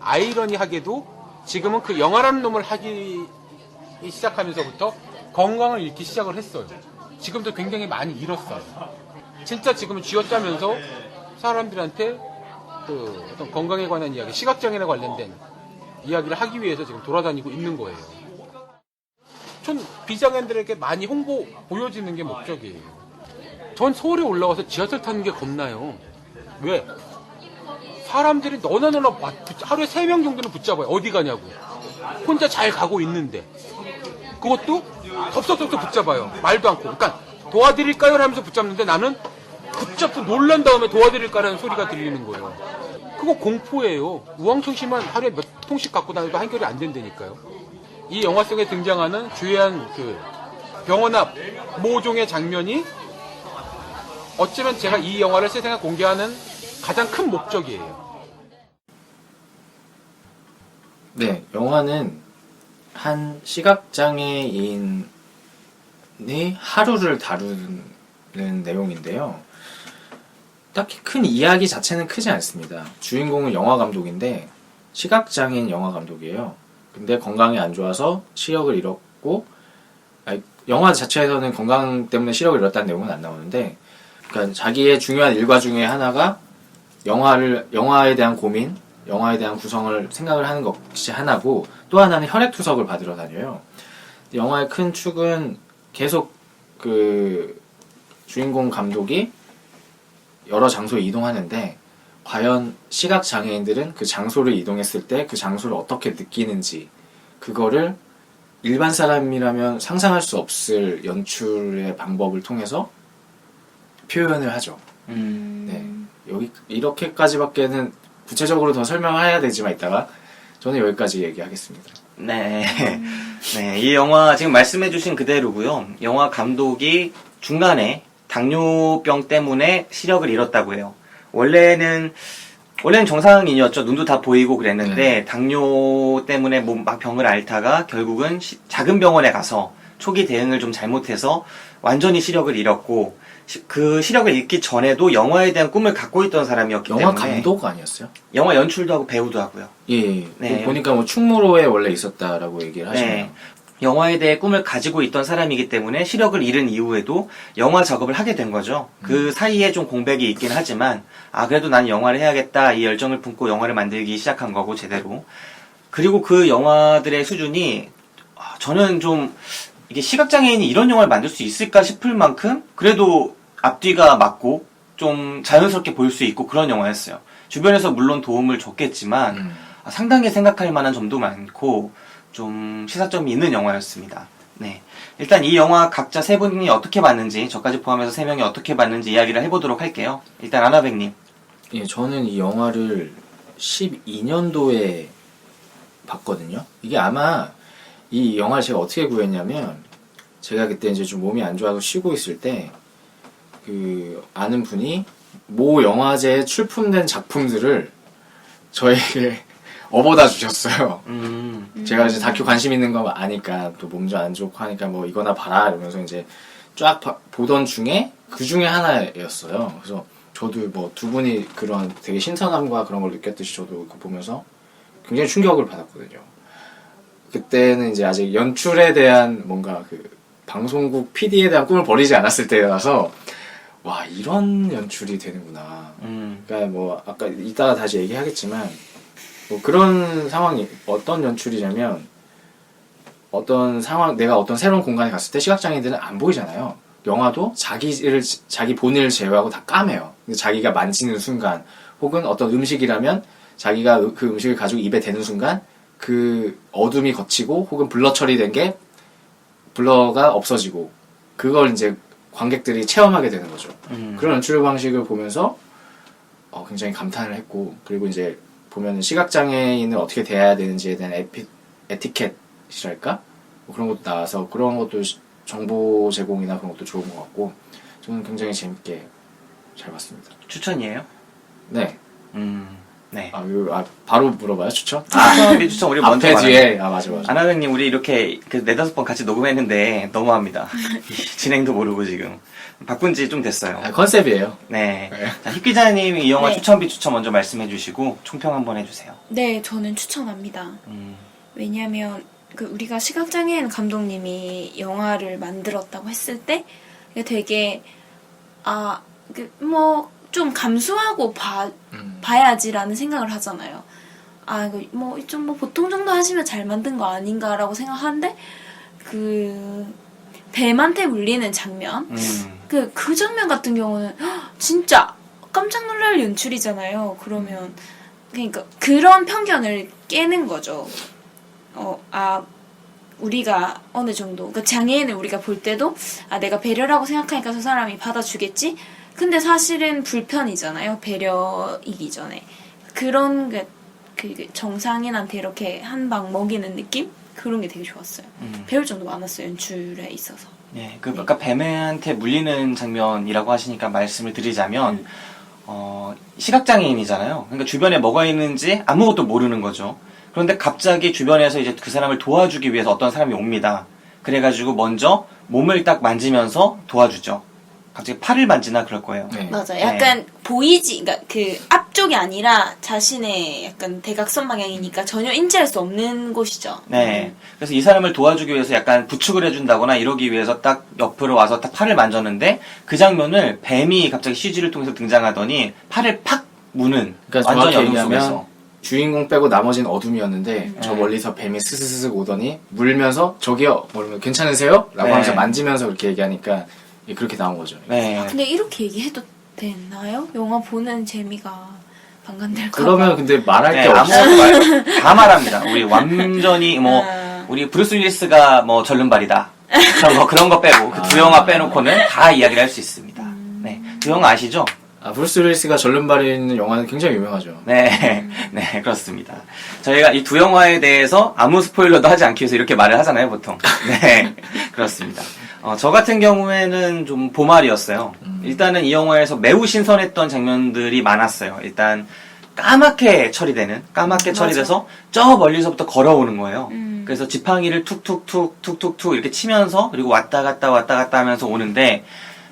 Speaker 4: 아이러니하게도 지금은 그 영화라는 놈을 하기 시작하면서부터 건강을 잃기 시작을 했어요. 지금도 굉장히 많이 잃었어요. 진짜 지금은 쥐어짜면서 사람들한테 그 어떤 건강에 관한 이야기, 시각장애에 관련된 이야기를 하기 위해서 지금 돌아다니고 있는 거예요. 전 비장애인들에게 많이 보여지는 게 목적이에요. 전 서울에 올라와서 지하철 타는 게 겁나요. 왜? 사람들이 너나 하루에 3명 정도는 붙잡아요. 어디 가냐고. 혼자 잘 가고 있는데. 그것도 덥석덥석 붙잡아요. 말도 않고. 그러니까 도와드릴까요? 하면서 붙잡는데 나는 붙잡고 놀란 다음에 도와드릴까라는 소리가 들리는 거예요. 그거 공포예요. 우왕청심만 하루에 몇 통씩 갖고 다녀도 한결이 안 된다니까요. 이 영화 속에 등장하는 주요한 그 병원 앞 모종의 장면이 어쩌면 제가 이 영화를 세상에 공개하는 가장 큰 목적이에요.
Speaker 2: 네, 영화는 한 시각장애인의 하루를 다루는 내용인데요. 딱히 큰 이야기 자체는 크지 않습니다. 주인공은 영화 감독인데 시각장애인 영화 감독이에요. 근데 건강이 안 좋아서 시력을 잃었고 영화 자체에서는 건강 때문에 시력을 잃었다는 내용은 안 나오는데 그러니까 자기의 중요한 일과 중에 하나가 영화에 대한 고민, 영화에 대한 구성을 생각을 하는 것이 하나고, 또 하나는 혈액투석을 받으러 다녀요. 영화의 큰 축은 계속 그 주인공 감독이 여러 장소에 이동하는데, 과연 시각 장애인들은 그 장소를 이동했을 때 그 장소를 어떻게 느끼는지, 그거를 일반 사람이라면 상상할 수 없을 연출의 방법을 통해서 표현을 하죠. 네. 여기 이렇게까지밖에는 구체적으로 더 설명해야 되지만 이따가 저는 여기까지 얘기하겠습니다.
Speaker 1: 네. 네, 이 영화 지금 말씀해주신 그대로고요. 영화 감독이 중간에 당뇨병 때문에 시력을 잃었다고 해요. 원래는 정상인이었죠. 눈도 다 보이고 그랬는데 당뇨 때문에 막 병을 앓다가 결국은 작은 병원에 가서 초기 대응을 좀 잘못해서 완전히 시력을 잃었고, 그 시력을 잃기 전에도 영화에 대한 꿈을 갖고 있던 사람이었기
Speaker 2: 영화
Speaker 1: 때문에.
Speaker 2: 감독 아니었어요?
Speaker 1: 영화 연출도 하고 배우도 하고요.
Speaker 2: 예.
Speaker 1: 네.
Speaker 2: 보니까 뭐 충무로에 원래 있었다라고 얘기를 하시네요.
Speaker 1: 네. 영화에 대해 꿈을 가지고 있던 사람이기 때문에 시력을 잃은 이후에도 영화 작업을 하게 된 거죠. 그 사이에 좀 공백이 있긴 하지만, 그래도 난 영화를 해야겠다, 이 열정을 품고 영화를 만들기 시작한 거고, 제대로. 그리고 그 영화들의 수준이, 저는 좀, 이게 시각장애인이 이런 영화를 만들 수 있을까 싶을 만큼, 그래도 앞뒤가 맞고, 좀 자연스럽게 볼 수 있고 그런 영화였어요. 주변에서 물론 도움을 줬겠지만, 상당히 생각할 만한 점도 많고, 좀 시사점이 있는 영화였습니다. 네. 일단 이 영화 각자 세 분이 어떻게 봤는지, 저까지 포함해서 세 명이 어떻게 봤는지 이야기를 해보도록 할게요. 일단 아나백님.
Speaker 2: 예, 저는 이 영화를 12년도에 봤거든요. 이게 아마 이 영화를 제가 어떻게 구했냐면, 제가 그때 이제 좀 몸이 안 좋아서 쉬고 있을 때, 그 아는 분이 모 영화제에 출품된 작품들을 저에게 업어다 주셨어요. 제가 이제 다큐 관심 있는 거 아니까, 또 몸 좀 안 좋고 하니까 뭐 이거나 봐라 이러면서 이제 쫙 보던 중에 그 중에 하나였어요. 그래서 저도 뭐 두 분이 그런 되게 신선함과 그런 걸 느꼈듯이 저도 그거 보면서 굉장히 충격을 받았거든요. 그때는 이제 아직 연출에 대한 뭔가 그 방송국 PD에 대한 꿈을 버리지 않았을 때라서, 와, 이런 연출이 되는구나. 그러니까 뭐 아까 이따가 다시 얘기하겠지만, 뭐 그런 상황이 어떤 연출이냐면, 어떤 상황, 내가 어떤 새로운 공간에 갔을 때 시각장애인들은 안 보이잖아요. 영화도 자기 본인을 제외하고 다 까매요. 근데 자기가 만지는 순간, 혹은 어떤 음식이라면 자기가 그 음식을 가지고 입에 대는 순간 그 어둠이 걷히고 혹은 블러 처리된 게 블러가 없어지고, 그걸 이제 관객들이 체험하게 되는 거죠. 그런 연출 방식을 보면서 굉장히 감탄을 했고, 그리고 이제 보면 시각장애인을 어떻게 대해야 되는지에 대한 에티켓이랄까? 뭐 그런 것도 나와서 그런 것도 정보 제공이나 그런 것도 좋은 것 같고, 저는 굉장히 재밌게 잘 봤습니다.
Speaker 1: 추천이에요?
Speaker 2: 네.
Speaker 1: 네.
Speaker 2: 바로 물어봐요, 추천?
Speaker 1: 추천 우리 먼저
Speaker 2: 앞에
Speaker 1: 말하는.
Speaker 2: 뒤에, 맞아.
Speaker 1: 아나백님, 우리 이렇게 그 4-5번 같이 녹음했는데 너무합니다. 진행도 모르고 지금. 바꾼 지 좀 됐어요.
Speaker 2: 컨셉이에요.
Speaker 1: 네.
Speaker 2: 네.
Speaker 1: 자, 힙 기자님이 이 영화
Speaker 3: 네.
Speaker 1: 추천 비추천 먼저 말씀해 주시고 총평 한번 해주세요.
Speaker 3: 네, 저는 추천합니다. 왜냐면 그 우리가 시각장애인 감독님이 영화를 만들었다고 했을 때 이게 되게 좀 감수하고 봐야지라는 생각을 하잖아요. 이거 좀 보통 정도 하시면 잘 만든 거 아닌가라고 생각하는데, 그 뱀한테 물리는 장면, 그 장면 같은 경우는 진짜 깜짝 놀랄 연출이잖아요. 그러면 그러니까 그런 편견을 깨는 거죠. 우리가 어느 정도, 그러니까 장애인을 우리가 볼 때도 내가 배려라고 생각하니까 저 사람이 받아주겠지. 근데 사실은 불편이잖아요. 배려이기 전에. 그런 그 정상인한테 이렇게 한 방 먹이는 느낌? 그런 게 되게 좋았어요. 배울 점도 많았어요. 연출에 있어서.
Speaker 1: 네, 아까 뱀한테 물리는 장면이라고 하시니까 말씀을 드리자면, 시각장애인이잖아요. 그러니까 주변에 뭐가 있는지 아무것도 모르는 거죠. 그런데 갑자기 주변에서 이제 그 사람을 도와주기 위해서 어떤 사람이 옵니다. 그래가지고 먼저 몸을 딱 만지면서 도와주죠. 갑자기 팔을 만지나 그럴 거예요.
Speaker 2: 네.
Speaker 3: 맞아. 약간 보이지, 그러니까 그 앞쪽이 아니라 자신의 약간 대각선 방향이니까 전혀 인지할 수 없는 곳이죠.
Speaker 1: 네. 그래서 이 사람을 도와주기 위해서 약간 부축을 해준다거나 이러기 위해서 딱 옆으로 와서 딱 팔을 만졌는데 그 장면을 뱀이 갑자기 CG를 통해서 등장하더니 팔을 팍 무는
Speaker 2: 그러니까
Speaker 1: 완전히
Speaker 2: 정확히
Speaker 1: 어둠
Speaker 2: 얘기하면
Speaker 1: 속에서.
Speaker 2: 주인공 빼고 나머지는 어둠이었는데 저 멀리서 뱀이 스스스슥 오더니 물면서 저기요 뭐라면 괜찮으세요? 라고
Speaker 1: 네.
Speaker 2: 하면서 만지면서 그렇게 얘기하니까 그렇게 나온 거죠.
Speaker 1: 네.
Speaker 3: 아, 근데 이렇게 얘기해도 되나요? 영화 보는 재미가 방간될까
Speaker 2: 그러면
Speaker 3: 봐.
Speaker 2: 근데 말할
Speaker 1: 네,
Speaker 2: 게 없어.
Speaker 1: 아무것도 말고 다 말합니다. 우리 완전히 뭐
Speaker 3: 아.
Speaker 1: 우리 브루스 윌리스가 뭐 절름발이다. 그런 거 빼고 그 두 영화 빼놓고는 다 이야기를 할 수 있습니다. 네. 두 영화 아시죠?
Speaker 2: 브루스 윌리스가 절름발이 있는 영화는 굉장히 유명하죠.
Speaker 1: 네, 네, 그렇습니다. 저희가 이 두 영화에 대해서 아무 스포일러도 하지 않기 위해서 이렇게 말을 하잖아요, 보통. 네, 그렇습니다. 저 같은 경우에는 좀 보말이었어요. 일단은 이 영화에서 매우 신선했던 장면들이 많았어요. 일단, 까맣게 처리돼서 저 멀리서부터 걸어오는 거예요. 그래서 지팡이를 툭툭툭 이렇게 치면서, 그리고 왔다 갔다 하면서 오는데,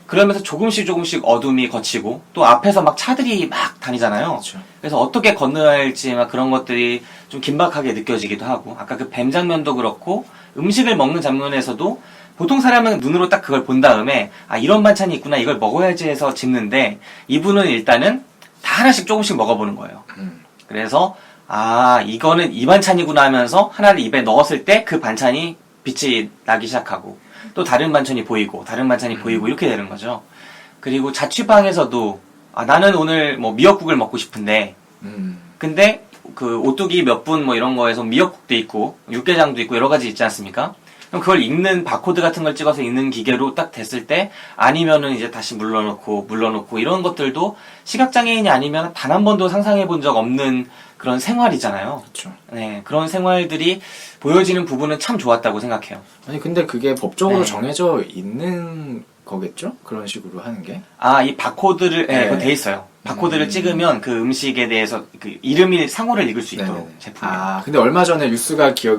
Speaker 1: 그러면서 조금씩 어둠이 걷히고 또 앞에서 막 차들이 막 다니잖아요.
Speaker 2: 그렇죠.
Speaker 1: 그래서 어떻게 건너야 할지 막 그런 것들이 좀 긴박하게 느껴지기도 하고 아까 그 뱀 장면도 그렇고 음식을 먹는 장면에서도 보통 사람은 눈으로 딱 그걸 본 다음에 아 이런 반찬이 있구나 이걸 먹어야지 해서 집는데 이분은 일단은 다 하나씩 조금씩 먹어보는 거예요. 그래서 아 이거는 이 반찬이구나 하면서 하나를 입에 넣었을 때 그 반찬이 빛이 나기 시작하고 또 다른 반찬이 보이고 이렇게 되는 거죠. 그리고 자취방에서도 아 나는 오늘 뭐 미역국을 먹고 싶은데 근데 그 오뚜기 몇 분 뭐 이런 거에서 미역국도 있고 육개장도 있고 여러 가지 있지 않습니까? 그럼 그걸 읽는 바코드 같은 걸 찍어서 읽는 기계로 딱 됐을 때 아니면은 이제 다시 물러놓고 이런 것들도 시각장애인이 아니면 단 한 번도 상상해 본 적 없는 그런 생활이잖아요.
Speaker 2: 그렇죠.
Speaker 1: 네, 그런 생활들이 보여지는 부분은 참 좋았다고 생각해요.
Speaker 2: 아니 근데 그게 법적으로
Speaker 1: 네.
Speaker 2: 정해져 있는 거겠죠? 그런 식으로 하는 게?
Speaker 1: 아, 이 바코드를, 네,
Speaker 2: 네.
Speaker 1: 그거 돼 있어요. 바코드를 찍으면 그 음식에 대해서 그 이름이 상호를 읽을 수 있도록
Speaker 2: 네네네.
Speaker 1: 제품이.
Speaker 2: 근데 얼마 전에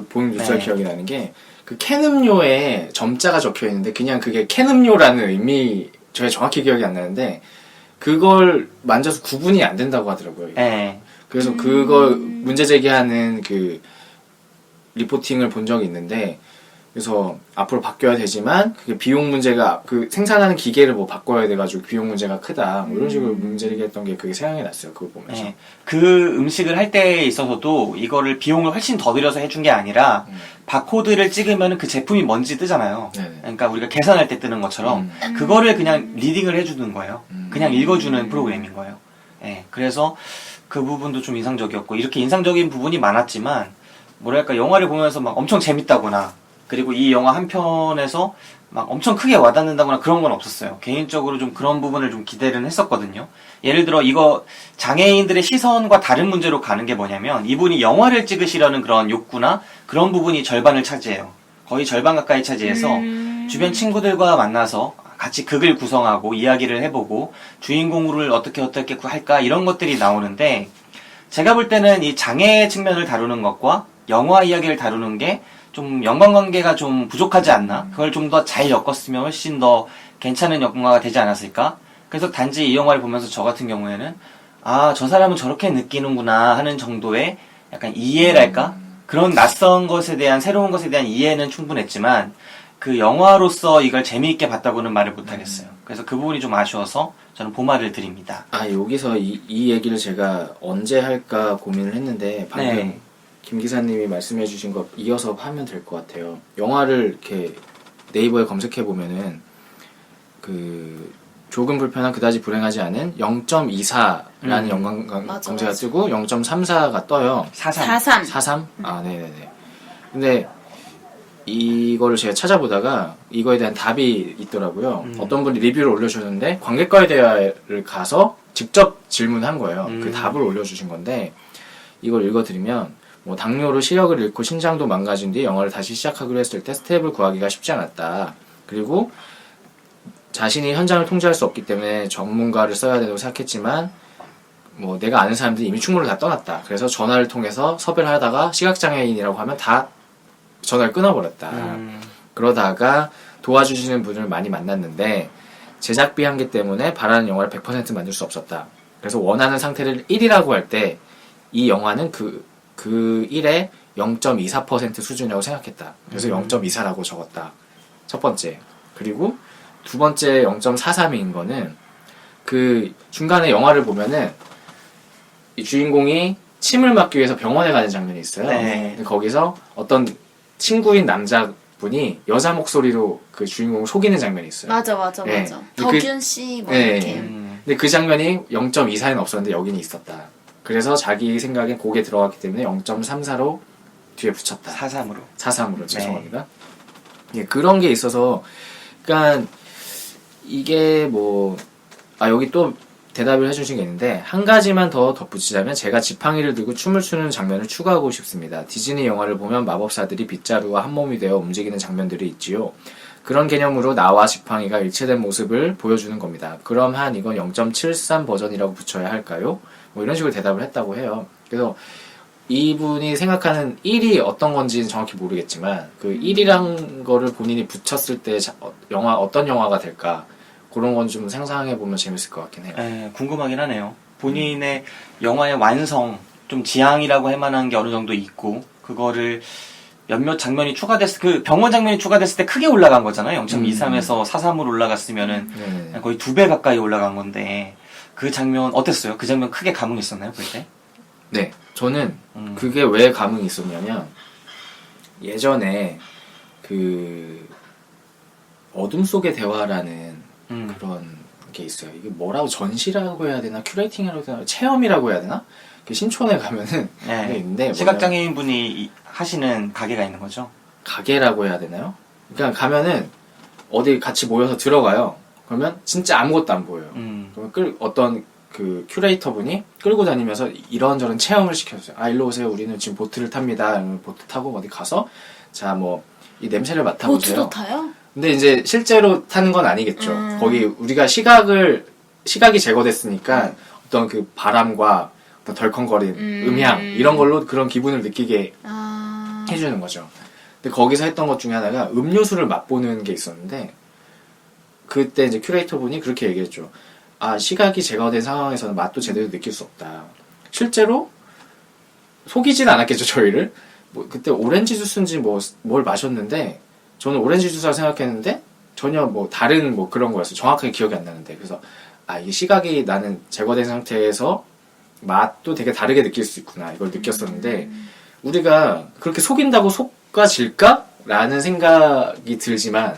Speaker 2: 본 뉴스가
Speaker 1: 네.
Speaker 2: 기억이 나는 게 그 캔 음료에 점자가 적혀 있는데 그냥 그게 캔 음료라는 의미 제가 정확히 기억이 안 나는데 그걸 만져서 구분이 안 된다고 하더라고요.
Speaker 1: 네.
Speaker 2: 그래서 그거 문제 제기하는 그 리포팅을 본 적이 있는데 그래서 앞으로 바뀌어야 되지만 그게 비용 문제가 그 생산하는 기계를 뭐 바꿔야 돼가지고 비용 문제가 크다 뭐 이런 식으로 문제 제기했던 게 그게 생각이 났어요. 그거 보면서.
Speaker 1: 네. 그 음식을 할 때에 있어서도 이거를 비용을 훨씬 더 들여서 해준 게 아니라 바코드를 찍으면 그 제품이 뭔지 뜨잖아요.
Speaker 2: 네네.
Speaker 1: 그러니까 우리가 계산할 때 뜨는 것처럼 그거를 그냥 리딩을 해주는 거예요. 그냥 읽어주는 프로그램인 거예요. 네. 그래서 그 부분도 좀 인상적이었고 이렇게 인상적인 부분이 많았지만 뭐랄까 영화를 보면서 막 엄청 재밌다거나 그리고 이 영화 한 편에서 막 엄청 크게 와닿는다거나 그런 건 없었어요. 개인적으로 좀 그런 부분을 좀 기대를 했었거든요. 예를 들어 이거 장애인들의 시선과 다른 문제로 가는 게 뭐냐면 이분이 영화를 찍으시려는 그런 욕구나 그런 부분이 절반을 차지해요. 거의 절반 가까이 차지해서 주변 친구들과 만나서 같이 극을 구성하고 이야기를 해보고 주인공을 어떻게 할까 이런 것들이 나오는데 제가 볼 때는 이 장애 측면을 다루는 것과 영화 이야기를 다루는 게 좀 연관관계가 좀 부족하지 않나? 그걸 좀 더 잘 엮었으면 훨씬 더 괜찮은 영화가 되지 않았을까? 그래서 단지 이 영화를 보면서 저 같은 경우에는 아, 저 사람은 저렇게 느끼는구나 하는 정도의 약간 이해랄까? 그런 낯선 것에 대한 새로운 것에 대한 이해는 충분했지만 그 영화로서 이걸 재미있게 봤다고는 말을 못하겠어요. 그래서 그 부분이 좀 아쉬워서 저는 보말을 드립니다.
Speaker 2: 여기서 이 얘기를 제가 언제 할까 고민을 했는데 방금
Speaker 1: 네.
Speaker 2: 김 기사님이 말씀해주신 거 이어서 하면 될 것 같아요. 영화를 이렇게 네이버에 검색해 보면은 그 조금 불편한 그다지 불행하지 않은 0.24라는
Speaker 3: 맞아,
Speaker 2: 검색어가
Speaker 3: 맞아.
Speaker 2: 뜨고 0.34가 떠요.
Speaker 3: 43.
Speaker 2: 43? 네네네. 근데 이거를 제가 찾아보다가 이거에 대한 답이 있더라고요. 어떤 분이 리뷰를 올려주셨는데 관객과의 대화를 가서 직접 질문한 거예요. 그 답을 올려주신 건데 이걸 읽어드리면 뭐 당뇨로 시력을 잃고 신장도 망가진 뒤 영화를 다시 시작하기로 했을 때 스텝을 구하기가 쉽지 않았다. 그리고 자신이 현장을 통제할 수 없기 때문에 전문가를 써야 된다고 생각했지만 뭐 내가 아는 사람들이 이미 충무를 다 떠났다. 그래서 전화를 통해서 섭외를 하다가 시각장애인이라고 하면 다 전화를 끊어버렸다. 그러다가 도와주시는 분을 많이 만났는데 제작비 한계 때문에 바라는 영화를 100% 만들 수 없었다. 그래서 원하는 상태를 1이라고 할 때 이 영화는 그 1의 0.24% 수준이라고 생각했다. 그래서 0.24라고 적었다. 첫 번째. 그리고 두 번째 0.43인 거는 그 중간에 영화를 보면은 이 주인공이 침을 맞기 위해서 병원에 가는 장면이 있어요.
Speaker 1: 네.
Speaker 2: 근데 거기서 어떤 친구인 남자분이 여자 목소리로 그 주인공을 속이는 장면이 있어요.
Speaker 3: 맞아.
Speaker 2: 네.
Speaker 3: 덕윤 씨, 뭐,
Speaker 2: 네.
Speaker 3: 이렇게.
Speaker 2: 근데 그 장면이 0.24는 없었는데 여기는 있었다. 그래서 자기 생각엔 곡에 들어갔기 때문에 0.34로 뒤에 붙였다.
Speaker 1: 4-3으로.
Speaker 2: 4-3으로 죄송합니다. 예, 그런 게 있어서 그러니까 이게 뭐 여기 또 대답을 해주신 게 있는데 한 가지만 더 덧붙이자면 제가 지팡이를 들고 춤을 추는 장면을 추가하고 싶습니다. 디즈니 영화를 보면 마법사들이 빗자루와 한 몸이 되어 움직이는 장면들이 있지요. 그런 개념으로 나와 지팡이가 일체된 모습을 보여주는 겁니다. 그럼 한 이건 0.73 버전이라고 붙여야 할까요? 뭐 이런 식으로 대답을 했다고 해요. 그래서 이분이 생각하는 1이 어떤 건지는 정확히 모르겠지만 그 1이란 거를 본인이 붙였을 때 어떤 영화가 될까 그런 건 좀 상상해보면 재밌을 것 같긴 해요.
Speaker 1: 예, 궁금하긴 하네요. 본인의 영화의 완성, 좀 지향이라고 할 만한 게 어느 정도 있고, 그거를 몇몇 장면이 추가됐을, 그 병원 장면이 추가됐을 때 크게 올라간 거잖아요. 0.23에서 4-3으로 올라갔으면은
Speaker 2: 네네.
Speaker 1: 거의 2배 가까이 올라간 건데, 그 장면 어땠어요? 그 장면 크게 감흥 있었나요, 볼 때?
Speaker 2: 네, 저는 그게 왜 감흥이 있었냐면 예전에 그 어둠 속의 대화라는 그런 게 있어요. 이게 뭐라고 전시라고 해야 되나 큐레이팅이라고 해야 되나 체험이라고 해야 되나? 그 신촌에 가면은
Speaker 1: 네.
Speaker 2: 그게 있는데
Speaker 1: 시각장애인 분이 하시는 가게가 있는 거죠?
Speaker 2: 가게라고 해야 되나요? 그러니까 가면은 어디 같이 모여서 들어가요. 그러면 진짜 아무것도 안 보여요. 그러면 어떤 그 큐레이터 분이 끌고 다니면서 이런저런 체험을 시켜주세요. 일로 오세요. 우리는 지금 보트를 탑니다. 이러면 보트 타고 어디 가서 자 뭐 이 냄새를 맡아보세요.
Speaker 3: 보트도 타요?
Speaker 2: 근데 이제 실제로 타는 건 아니겠죠. 거기 우리가 시각이 제거됐으니까 어떤 그 바람과 어떤 덜컹거린 음향 이런 걸로 그런 기분을 느끼게 해주는 거죠. 근데 거기서 했던 것 중에 하나가 음료수를 맛보는 게 있었는데 그때 이제 큐레이터 분이 그렇게 얘기했죠. 시각이 제거된 상황에서는 맛도 제대로 느낄 수 없다. 실제로 속이진 않았겠죠, 저희를. 뭐 그때 오렌지 주스인지 뭘 마셨는데 저는 오렌지 주스라고 생각했는데 전혀 뭐 다른 뭐 그런 거였어요. 정확하게 기억이 안 나는데. 그래서 이게 시각이 나는 제거된 상태에서 맛도 되게 다르게 느낄 수 있구나. 이걸 느꼈었는데 우리가 그렇게 속인다고 속아질까? 라는 생각이 들지만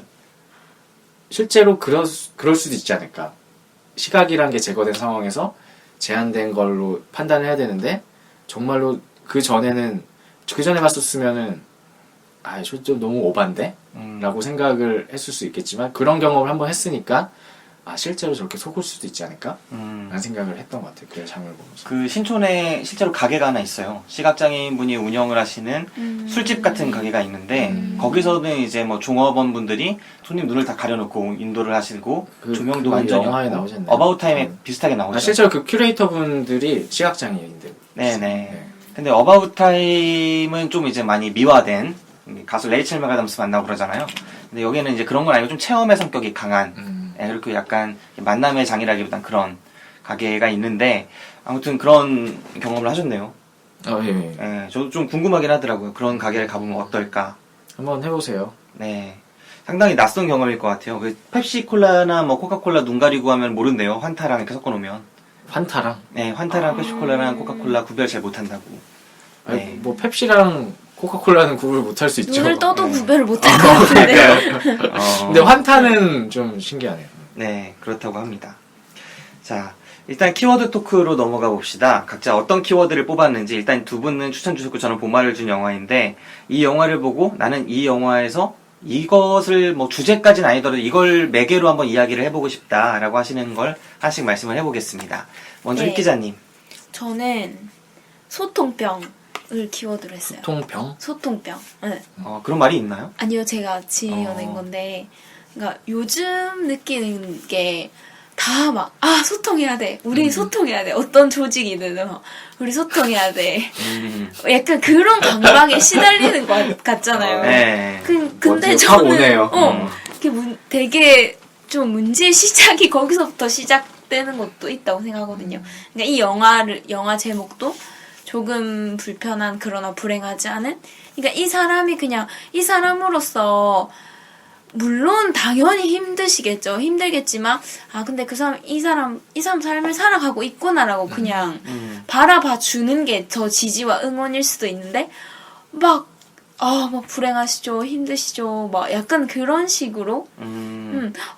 Speaker 2: 실제로 그럴 수도 있지 않을까. 시각이란 게 제거된 상황에서 제한된 걸로 판단을 해야 되는데 정말로 그 전에 봤었으면은 저 좀 너무 오반데? 라고 생각을 했을 수 있겠지만 그런 경험을 한번 했으니까 실제로 저렇게 속을 수도 있지 않을까? 라는 생각을 했던 것 같아요. 그 장면을 보면서.
Speaker 1: 그 신촌에 실제로 가게가 하나 있어요. 시각장애인 분이 운영을 하시는 술집 같은 가게가 있는데 거기서는 이제 뭐 종업원 분들이 손님 눈을 다 가려놓고 인도를 하시고 조명도 완전히
Speaker 2: 영화에
Speaker 1: 없고
Speaker 2: 나오셨나요?
Speaker 1: 어바웃 타임에 비슷하게 나오죠.
Speaker 2: 실제로 그 큐레이터 분들이 시각장애인들.
Speaker 1: 네네.
Speaker 2: 네.
Speaker 1: 근데 어바웃 타임은 좀 이제 많이 미화된 가수 레이첼 맥아담스 만나고 그러잖아요. 근데 여기는 이제 그런 건 아니고 좀 체험의 성격이 강한 그리고 약간 만남의 장이라기보단 그런 가게가 있는데 아무튼 그런 경험을 하셨네요.
Speaker 2: 예.
Speaker 1: 예, 저도 좀 궁금하긴 하더라고요. 그런 가게를 가보면 어떨까.
Speaker 2: 한번 해보세요.
Speaker 1: 네. 상당히 낯선 경험일 것 같아요. 그 펩시콜라나 뭐 코카콜라 눈 가리고 하면 모른대요. 환타랑 이렇게 섞어놓으면.
Speaker 2: 환타랑?
Speaker 1: 네, 환타랑 펩시콜라랑 코카콜라 구별 잘 못한다고. 네.
Speaker 2: 뭐 펩시랑 코카콜라는 구분을 못할 수 있죠.
Speaker 3: 눈을 떠도 구별을 못할 것 같은데.
Speaker 2: 근데 환타는 좀 신기하네요.
Speaker 1: 네, 그렇다고 합니다. 자, 일단 키워드 토크로 넘어가 봅시다. 각자 어떤 키워드를 뽑았는지 일단 두 분은 추천 주셨고 저는 본말을 준 영화인데 이 영화를 보고 나는 이 영화에서 이것을 뭐 주제까지는 아니더라도 이걸 매개로 한번 이야기를 해보고 싶다라고 하시는 걸 하나씩 말씀을 해보겠습니다. 먼저
Speaker 3: 네.
Speaker 1: 획 기자님.
Speaker 3: 저는 소통병을 키워드로 했어요.
Speaker 2: 소통병?
Speaker 3: 소통병. 네.
Speaker 1: 그런 말이 있나요?
Speaker 3: 아니요, 제가 지어낸 건데, 그러니까 요즘 느끼는 게 다 막, 소통해야 돼. 우리 소통해야 돼. 어떤 조직이든, 우리 소통해야 돼. 약간 그런 강박에 시달리는 것 같잖아요.
Speaker 1: 네.
Speaker 3: 근데
Speaker 2: 다
Speaker 3: 저는,
Speaker 2: 오네요.
Speaker 3: 되게 좀 문제의 시작이 거기서부터 시작된 해석되는 것도 있다고 생각하거든요. 그러니까 이 영화 제목도 조금 불편한 그러나 불행하지 않은. 그러니까 이 사람이 그냥 이 사람으로서 물론 당연히 힘들겠지만 근데 이 사람 삶을 살아가고 있구나라고 그냥 바라봐 주는 게 더 지지와 응원일 수도 있는데 막 불행하시죠, 힘드시죠, 막 약간 그런 식으로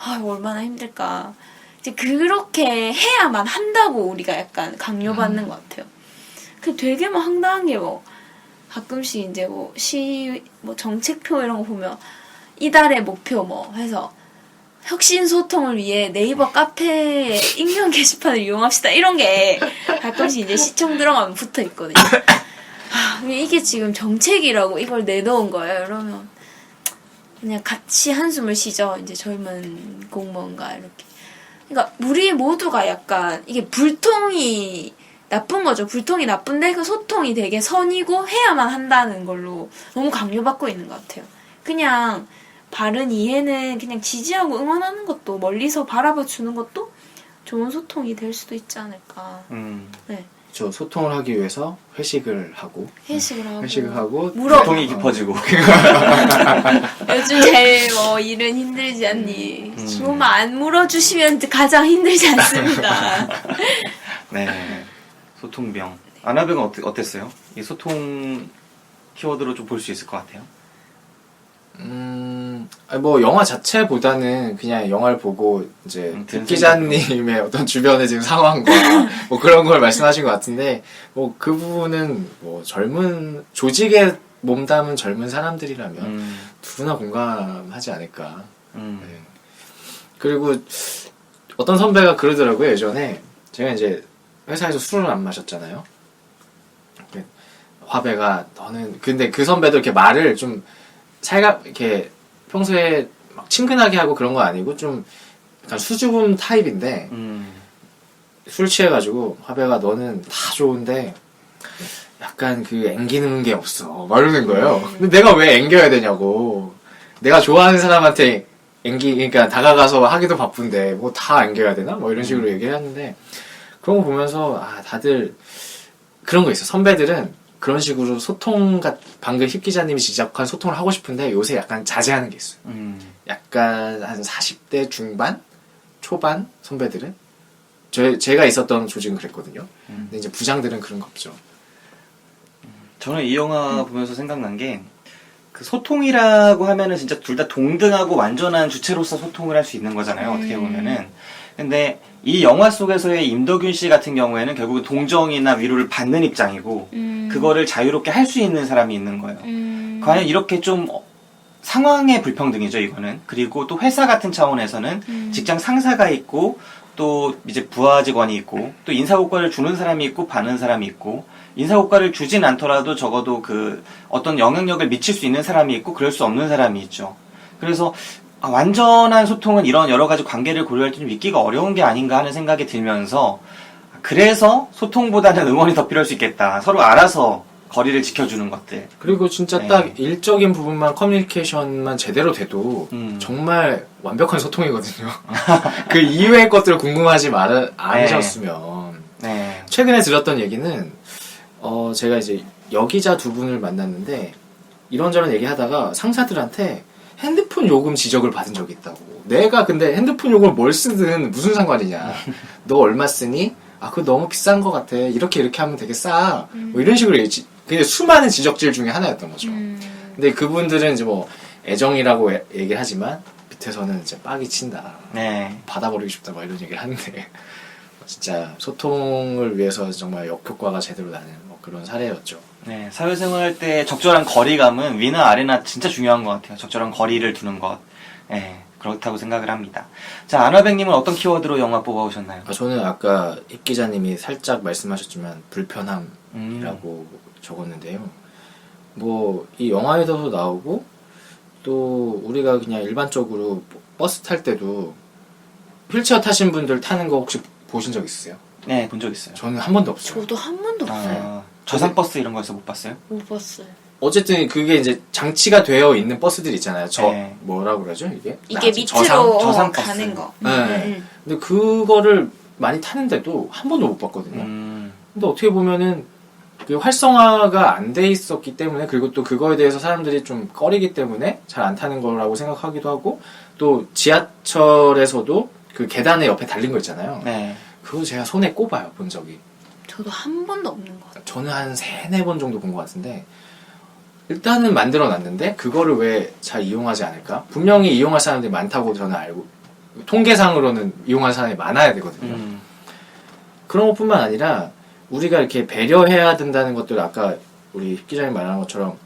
Speaker 3: 얼마나 힘들까. 이제 그렇게 해야만 한다고 우리가 약간 강요받는 것 같아요. 그 되게 뭐 황당한 게 뭐 가끔씩 이제 뭐 정책표 이런 거 보면 이달의 목표 뭐 해서 혁신 소통을 위해 네이버 카페 익명 게시판을 이용합시다 이런 게 가끔씩 이제 시청 들어가면 붙어 있거든요. 이게 지금 정책이라고 이걸 내놓은 거예요. 이러면 그냥 같이 한숨을 쉬죠. 이제 젊은 공무원과 이렇게. 그러니까 우리 모두가 약간 이게 불통이 나쁜 거죠. 불통이 나쁜데 그 소통이 되게 선이고 해야만 한다는 걸로 너무 강요받고 있는 것 같아요. 그냥 바른 이해는 그냥 지지하고 응원하는 것도 멀리서 바라봐 주는 것도 좋은 소통이 될 수도 있지 않을까. 네.
Speaker 2: 저 소통을 하기 위해서 회식을 하고
Speaker 1: 소통이 깊어지고
Speaker 3: 요즘 제일 일은 힘들지 않니. 좀 안 물어주시면 가장 힘들지 않습니다.
Speaker 1: 네. 소통병. 아나병은 어땠어요? 이 소통 키워드로 좀 볼 수 있을 것 같아요.
Speaker 2: 뭐 영화 자체보다는 그냥 영화를 보고 이제 기자님의 어떤 주변의 지금 상황과 뭐 그런 걸 말씀하신 것 같은데 뭐 그 부분은 뭐 젊은 조직에 몸담은 젊은 사람들이라면 누구나 공감하지 않을까. 네. 그리고 어떤 선배가 그러더라고요. 예전에 제가 이제 회사에서 술을 안 마셨잖아요. 화배가 너는 근데 그 선배도 이렇게 말을 좀 이렇게 평소에 막 친근하게 하고 그런 거 아니고 좀 약간 수줍음 타입인데 술 취해가지고 화배가 너는 다 좋은데 약간 그 앵기는 게 없어 막 이러는 거예요. 근데 내가 왜 앵겨야 되냐고. 내가 좋아하는 사람한테 그러니까 다가가서 하기도 바쁜데 뭐 다 앵겨야 되나? 뭐 이런 식으로 얘기했는데 그런 거 보면서 다들 그런 거 있어. 선배들은 그런 식으로 방금 힙 기자님이 지적한 소통을 하고 싶은데 요새 약간 자제하는 게 있어요. 약간 한 40대 중반? 초반 선배들은? 제가 있었던 조직은 그랬거든요. 근데 이제 부장들은 그런 거 없죠.
Speaker 1: 저는 이 영화 보면서 생각난 게 그 소통이라고 하면은 진짜 둘 다 동등하고 완전한 주체로서 소통을 할 수 있는 거잖아요. 어떻게 보면은. 근데 이 영화 속에서의 임덕윤 씨 같은 경우에는 결국은 동정이나 위로를 받는 입장이고 그거를 자유롭게 할 수 있는 사람이 있는 거예요. 과연 이렇게 좀 상황의 불평등이죠, 이거는. 그리고 또 회사 같은 차원에서는 직장 상사가 있고 또 이제 부하 직원이 있고 또 인사고과를 주는 사람이 있고 받는 사람이 있고 인사고과를 주진 않더라도 적어도 그 어떤 영향력을 미칠 수 있는 사람이 있고 그럴 수 없는 사람이 있죠. 그래서 완전한 소통은 이런 여러 가지 관계를 고려할 때 좀 있기가 어려운 게 아닌가 하는 생각이 들면서 그래서 소통보다는 응원이 더 필요할 수 있겠다. 서로 알아서 거리를 지켜주는 것들.
Speaker 2: 그리고 진짜
Speaker 1: 네.
Speaker 2: 딱 일적인 부분만 커뮤니케이션만 제대로 돼도 정말 완벽한 소통이거든요. 그 이외의 것들을 궁금하지 않으셨으면.
Speaker 1: 네.
Speaker 2: 최근에 들었던 얘기는 제가 이제 여기자 두 분을 만났는데 이런저런 얘기하다가 상사들한테 핸드폰 요금 지적을 받은 적이 있다고. 내가 근데 핸드폰 요금을 뭘 쓰든 무슨 상관이냐. 너 얼마 쓰니? 그거 너무 비싼 것 같아. 이렇게 하면 되게 싸. 뭐 이런 식으로 그게 수많은 지적질 중에 하나였던 거죠. 근데 그분들은 이제 뭐 애정이라고 얘기를 하지만 밑에서는 이제 빡이 친다.
Speaker 1: 네.
Speaker 2: 받아버리고 싶다. 뭐 이런 얘기를 하는데 진짜 소통을 위해서 정말 역효과가 제대로 나는 뭐 그런 사례였죠.
Speaker 1: 네, 사회생활 할 때 적절한 거리감은 위나 아래나 진짜 중요한 것 같아요. 적절한 거리를 두는 것. 네, 그렇다고 생각을 합니다. 자, 아나백님은 어떤 키워드로 영화 뽑아오셨나요?
Speaker 2: 저는 아까 입 기자님이 살짝 말씀하셨지만 불편함이라고 적었는데요. 뭐 이 영화에서도 나오고 또 우리가 그냥 일반적으로 버스 탈 때도 휠체어 타신 분들 타는 거 혹시 보신 적 있으세요?
Speaker 1: 네, 본 적 있어요.
Speaker 2: 저는 한 번도 없어요.
Speaker 3: 저도 한 번도 없어요.
Speaker 1: 저상버스 이런 거에서 못 봤어요?
Speaker 3: 못 봤어요.
Speaker 2: 어쨌든 그게 이제 장치가 되어 있는 버스들 있잖아요.
Speaker 1: 네.
Speaker 2: 뭐라고 그러죠 이게?
Speaker 3: 이게 밑으로
Speaker 1: 저상버스.
Speaker 3: 가는 거.
Speaker 2: 네. 근데 그거를 많이 타는데도 한 번도 못 봤거든요. 근데 어떻게 보면은 그 활성화가 안 돼 있었기 때문에, 그리고 또 그거에 대해서 사람들이 좀 꺼리기 때문에 잘 안 타는 거라고 생각하기도 하고, 또 지하철에서도 그 계단에 옆에 달린 거 있잖아요.
Speaker 1: 네.
Speaker 2: 그거 제가 손에 꼽아요, 본 적이.
Speaker 3: 저도 한 번도 없는 것 같아요.
Speaker 2: 저는 한 3-4번 정도 본 것 같은데, 일단은 만들어 놨는데 그거를 왜 잘 이용하지 않을까? 분명히 이용할 사람들이 많다고 저는 알고, 통계상으로는 이용할 사람이 많아야 되거든요. 그런 것뿐만 아니라 우리가 이렇게 배려해야 된다는 것들, 아까 우리 힙 기자님 말한 것처럼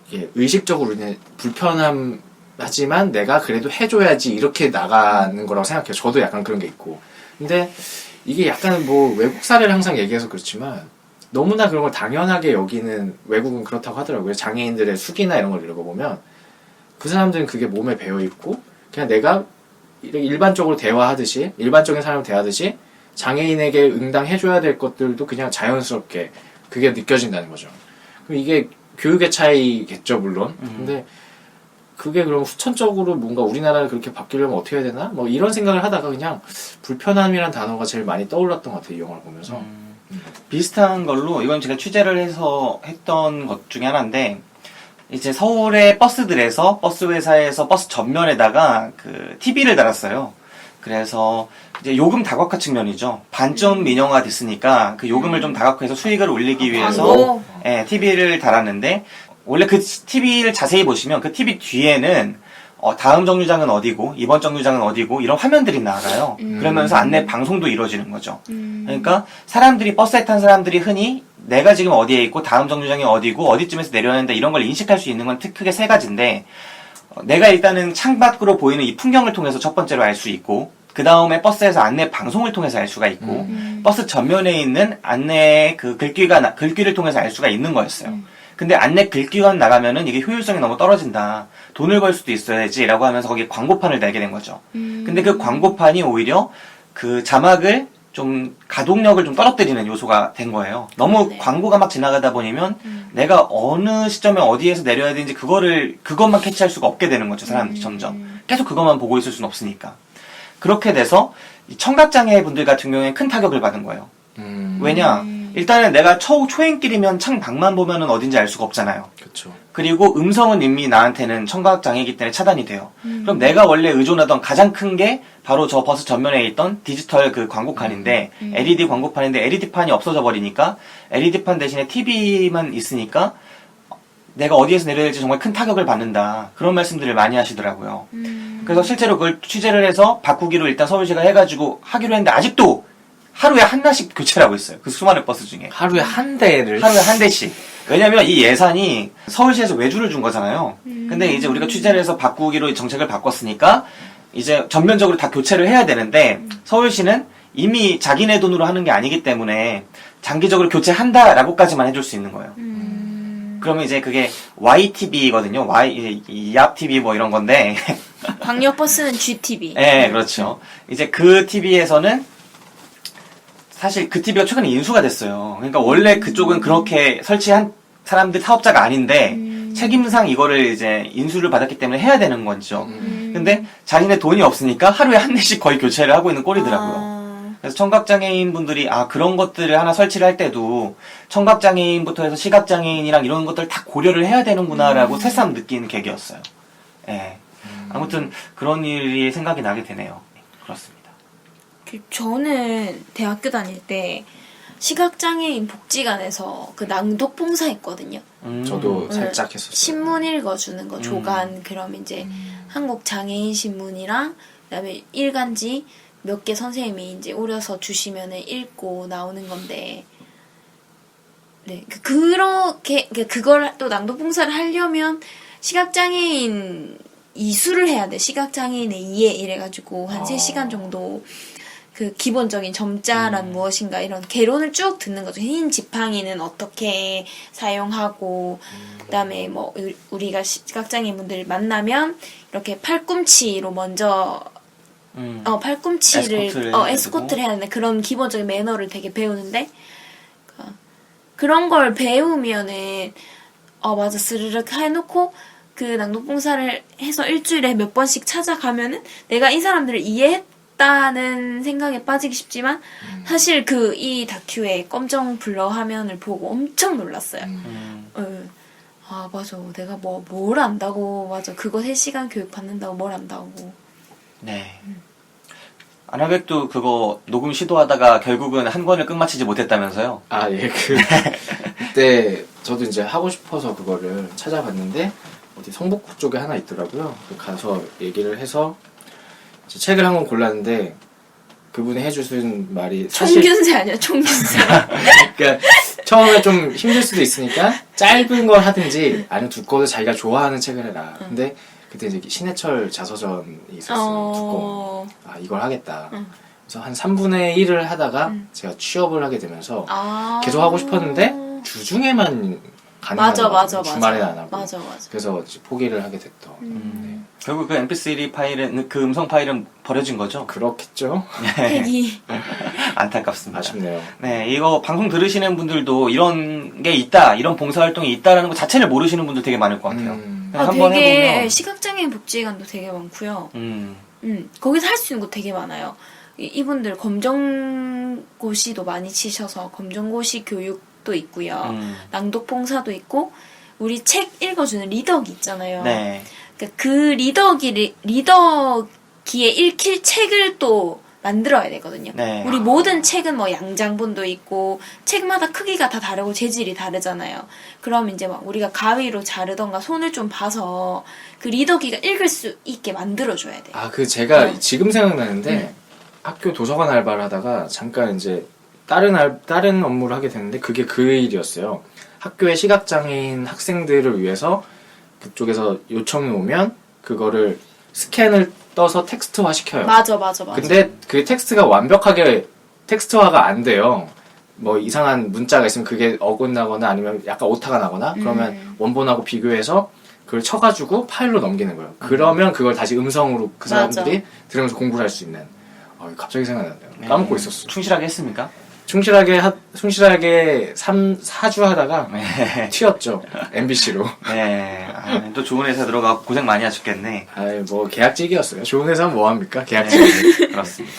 Speaker 2: 이게 의식적으로 우리는 불편함하지만 내가 그래도 해줘야지 이렇게 나가는 거라고 생각해요. 저도 약간 그런 게 있고. 근데 이게 약간 뭐 외국 사례를 항상 얘기해서 그렇지만 너무나 그런 걸 당연하게 여기는 외국은 그렇다고 하더라고요. 장애인들의 숙이나 이런 걸 읽어보면 그 사람들은 그게 몸에 배어있고, 그냥 내가 일반적으로 대화하듯이, 일반적인 사람을 대하듯이 장애인에게 응당해줘야 될 것들도 그냥 자연스럽게 그게 느껴진다는 거죠. 그럼 이게 교육의 차이겠죠, 물론. 근데 그게 그럼 후천적으로 뭔가 우리나라를 그렇게 바뀌려면 어떻게 해야 되나? 뭐 이런 생각을 하다가 그냥 불편함이란 단어가 제일 많이 떠올랐던 것 같아요, 이 영화를 보면서.
Speaker 1: 비슷한 걸로 이건 제가 취재를 해서 했던 것 중에 하나인데, 이제 서울의 버스들에서 버스 회사에서 버스 전면에다가 그 TV를 달았어요. 그래서 이제 요금 다각화 측면이죠. 반점 민영화 됐으니까 그 요금을 좀 다각화해서 수익을 올리기 위해서 TV를 달았는데, 원래 그 TV를 자세히 보시면 그 TV 뒤에는 다음 정류장은 어디고 이번 정류장은 어디고 이런 화면들이 나가요. 그러면서 안내 방송도 이루어지는 거죠. 그러니까 사람들이, 버스에 탄 사람들이 흔히 내가 지금 어디에 있고 다음 정류장이 어디고 어디쯤에서 내려야 한다 이런 걸 인식할 수 있는 건 크게 3가지인데, 내가 일단은 창밖으로 보이는 이 풍경을 통해서 첫 번째로 알 수 있고, 그 다음에 버스에서 안내 방송을 통해서 알 수가 있고, 버스 전면에 있는 안내 그 글귀를 통해서 알 수가 있는 거였어요. 근데 안내 글귀가 나가면은 이게 효율성이 너무 떨어진다. 돈을 벌 수도 있어야지 라고 하면서 거기에 광고판을 달게 된 거죠. 근데 그 광고판이 오히려 그 자막을 좀, 가동력을 좀 떨어뜨리는 요소가 된 거예요. 너무 광고가 막 지나가다 보면 내가 어느 시점에 어디에서 내려야 되는지 그것만 캐치할 수가 없게 되는 거죠, 사람들이 점점. 계속 그것만 보고 있을 수는 없으니까. 그렇게 돼서 청각장애 분들 같은 경우에 큰 타격을 받은 거예요. 왜냐? 일단은 내가 초행길이면 창밖만 보면은 어딘지 알 수가 없잖아요.
Speaker 2: 그렇죠.
Speaker 1: 그리고 음성은 이미 나한테는 청각장애이기 때문에 차단이 돼요. 그럼 내가 원래 의존하던 가장 큰 게 바로 저 버스 전면에 있던 디지털 그 광고판인데, LED 광고판인데 LED판이 없어져 버리니까 LED판 대신에 TV만 있으니까 내가 어디에서 내려야 될지 정말 큰 타격을 받는다. 그런 말씀들을 많이 하시더라고요. 그래서 실제로 그걸 취재를 해서 바꾸기로 일단 서울시가 해가지고 하기로 했는데, 아직도 하루에 하나씩 교체를 하고 있어요. 그 수많은 버스 중에.
Speaker 2: 하루에 한 대를?
Speaker 1: 하루에 한 대씩. 왜냐면 이 예산이 서울시에서 외주를 준 거잖아요. 근데 이제 우리가 취재를 해서 바꾸기로 정책을 바꿨으니까 이제 전면적으로 다 교체를 해야 되는데, 서울시는 이미 자기네 돈으로 하는 게 아니기 때문에 장기적으로 교체한다라고까지만 해줄 수 있는 거예요. 그러면 이제 그게 YTV거든요. 이압TV 뭐 이런 건데.
Speaker 3: 광역버스는 GTV.
Speaker 1: 네, 그렇죠. 이제 그 TV에서는 사실 그 TV가 최근에 인수가 됐어요. 그러니까 원래 그쪽은 그렇게 설치한 사람들 사업자가 아닌데, 책임상 이거를 이제 인수를 받았기 때문에 해야 되는 거죠. 근데 자기네 돈이 없으니까 하루에 한 대씩 거의 교체를 하고 있는 꼴이더라고요. 그래서 청각장애인 분들이 그런 것들을 하나 설치를 할 때도 청각장애인부터 해서 시각장애인이랑 이런 것들 다 고려를 해야 되는구나라고 새삼 느끼는 계기였어요. 예. 아무튼 그런 일이 생각이 나게 되네요. 그렇습니다.
Speaker 3: 저는 대학교 다닐 때 시각장애인 복지관에서 그 낭독봉사 했거든요.
Speaker 2: 저도 살짝 했었어요.
Speaker 3: 신문 읽어주는 거, 조간. 그럼 이제 한국장애인 신문이랑 그다음에 일간지 몇 개 선생님이 이제 오려서 주시면은 읽고 나오는 건데, 네, 그렇게 그걸 또 낭독봉사를 하려면 시각장애인 이수를 해야 돼. 시각장애인의 이해 이래가지고 한 3시간 정도 그 기본적인 점자란 무엇인가 이런 개론을 쭉 듣는 거죠. 흰 지팡이는 어떻게 사용하고, 그다음에 뭐 우리가 시각장애인 분들 만나면 이렇게 팔꿈치로 먼저 팔꿈치를 에스코트를 해야 되는데, 그런 기본적인 매너를 되게 배우는데, 그런 걸 배우면은 맞아 스르륵 해놓고 그 낭독봉사를 해서 일주일에 몇 번씩 찾아가면은 내가 이 사람들을 이해했 없다는 생각에 빠지기 쉽지만 사실 이 다큐의 검정 블러 화면을 보고 엄청 놀랐어요. 아 맞아, 내가 뭘 안다고. 맞아, 그거 3시간 교육 받는다고 뭘 안다고.
Speaker 1: 네. 아나백도 그거 녹음 시도하다가 결국은 한 권을 끝마치지 못했다면서요?
Speaker 2: 아, 예, 그때 저도 이제 하고 싶어서 그거를 찾아봤는데, 어디 성북구 쪽에 하나 있더라고요. 가서 얘기를 해서 이제 책을 한 권 골랐는데, 그분이 해주신 말이 사실.
Speaker 3: 총균세 아니야, 총균세.
Speaker 2: 그러니까 처음에 좀 힘들 수도 있으니까 짧은 걸 하든지 아니면 두꺼워도 자기가 좋아하는 책을 해라. 근데 그때 이제 신해철 자서전이 있었어요. 두꺼운. 아, 이걸 하겠다. 그래서 한 3분의 1을 하다가 제가 취업을 하게 되면서 계속 하고 싶었는데 주중에만 가능하더라고요.
Speaker 3: 맞아.
Speaker 2: 주말에는 안 하고.
Speaker 3: 맞아.
Speaker 2: 그래서 포기를 하게 됐던. 네.
Speaker 1: 결국 그 mp3 파일은, 그 음성 파일은 버려진 거죠?
Speaker 2: 그렇겠죠?
Speaker 3: 폐기.
Speaker 1: 안타깝습니다.
Speaker 2: 아쉽네요.
Speaker 1: 네, 이거 방송 들으시는 분들도 이런 게 있다, 이런 봉사활동이 있다라는 것 자체를 모르시는 분들 되게 많을 것 같아요. 그냥 한번
Speaker 3: 되게
Speaker 1: 해보면.
Speaker 3: 시각장애인 복지관도 되게 많고요.
Speaker 1: 음.
Speaker 3: 거기서 할 수 있는 거 되게 많아요. 이분들 검정고시도 많이 치셔서 검정고시 교육도 있고요. 낭독 봉사도 있고, 우리 책 읽어주는 리더기 있잖아요.
Speaker 1: 네.
Speaker 3: 그러니까 그 리더기에 읽힐 책을 또 만들어야 되거든요.
Speaker 1: 네.
Speaker 3: 우리 모든 책은 뭐 양장본도 있고 책마다 크기가 다 다르고 재질이 다르잖아요. 그럼 이제 막 우리가 가위로 자르던가 손을 좀 봐서 그 리더기가 읽을 수 있게 만들어줘야 돼요.
Speaker 2: 아, 제가 지금 생각나는데 학교 도서관 알바를 하다가 잠깐 이제 다른 업무를 하게 됐는데 그게 그 일이었어요. 학교의 시각장애인 학생들을 위해서 그쪽에서 요청이 오면 그거를 스캔을 떠서 텍스트화 시켜요.
Speaker 3: 맞아.
Speaker 2: 근데 그 텍스트가 완벽하게 텍스트화가 안 돼요. 뭐 이상한 문자가 있으면 그게 어긋나거나 아니면 약간 오타가 나거나 그러면 원본하고 비교해서 그걸 쳐가지고 파일로 넘기는 거예요. 그러면 그걸 다시 음성으로 그 사람들이 들으면서 공부를 할 수 있는. 갑자기 생각났네요.
Speaker 1: 네.
Speaker 2: 까먹고 있었어.
Speaker 1: 충실하게 했습니까?
Speaker 2: 충실하게 4주 하다가 튀었죠. MBC로.
Speaker 1: 네. 또 좋은 회사 들어가고 고생 많이 하셨겠네.
Speaker 2: 뭐 계약직이었어요. 좋은 회사는 뭐 합니까? 계약직.
Speaker 1: 네, 그렇습니다.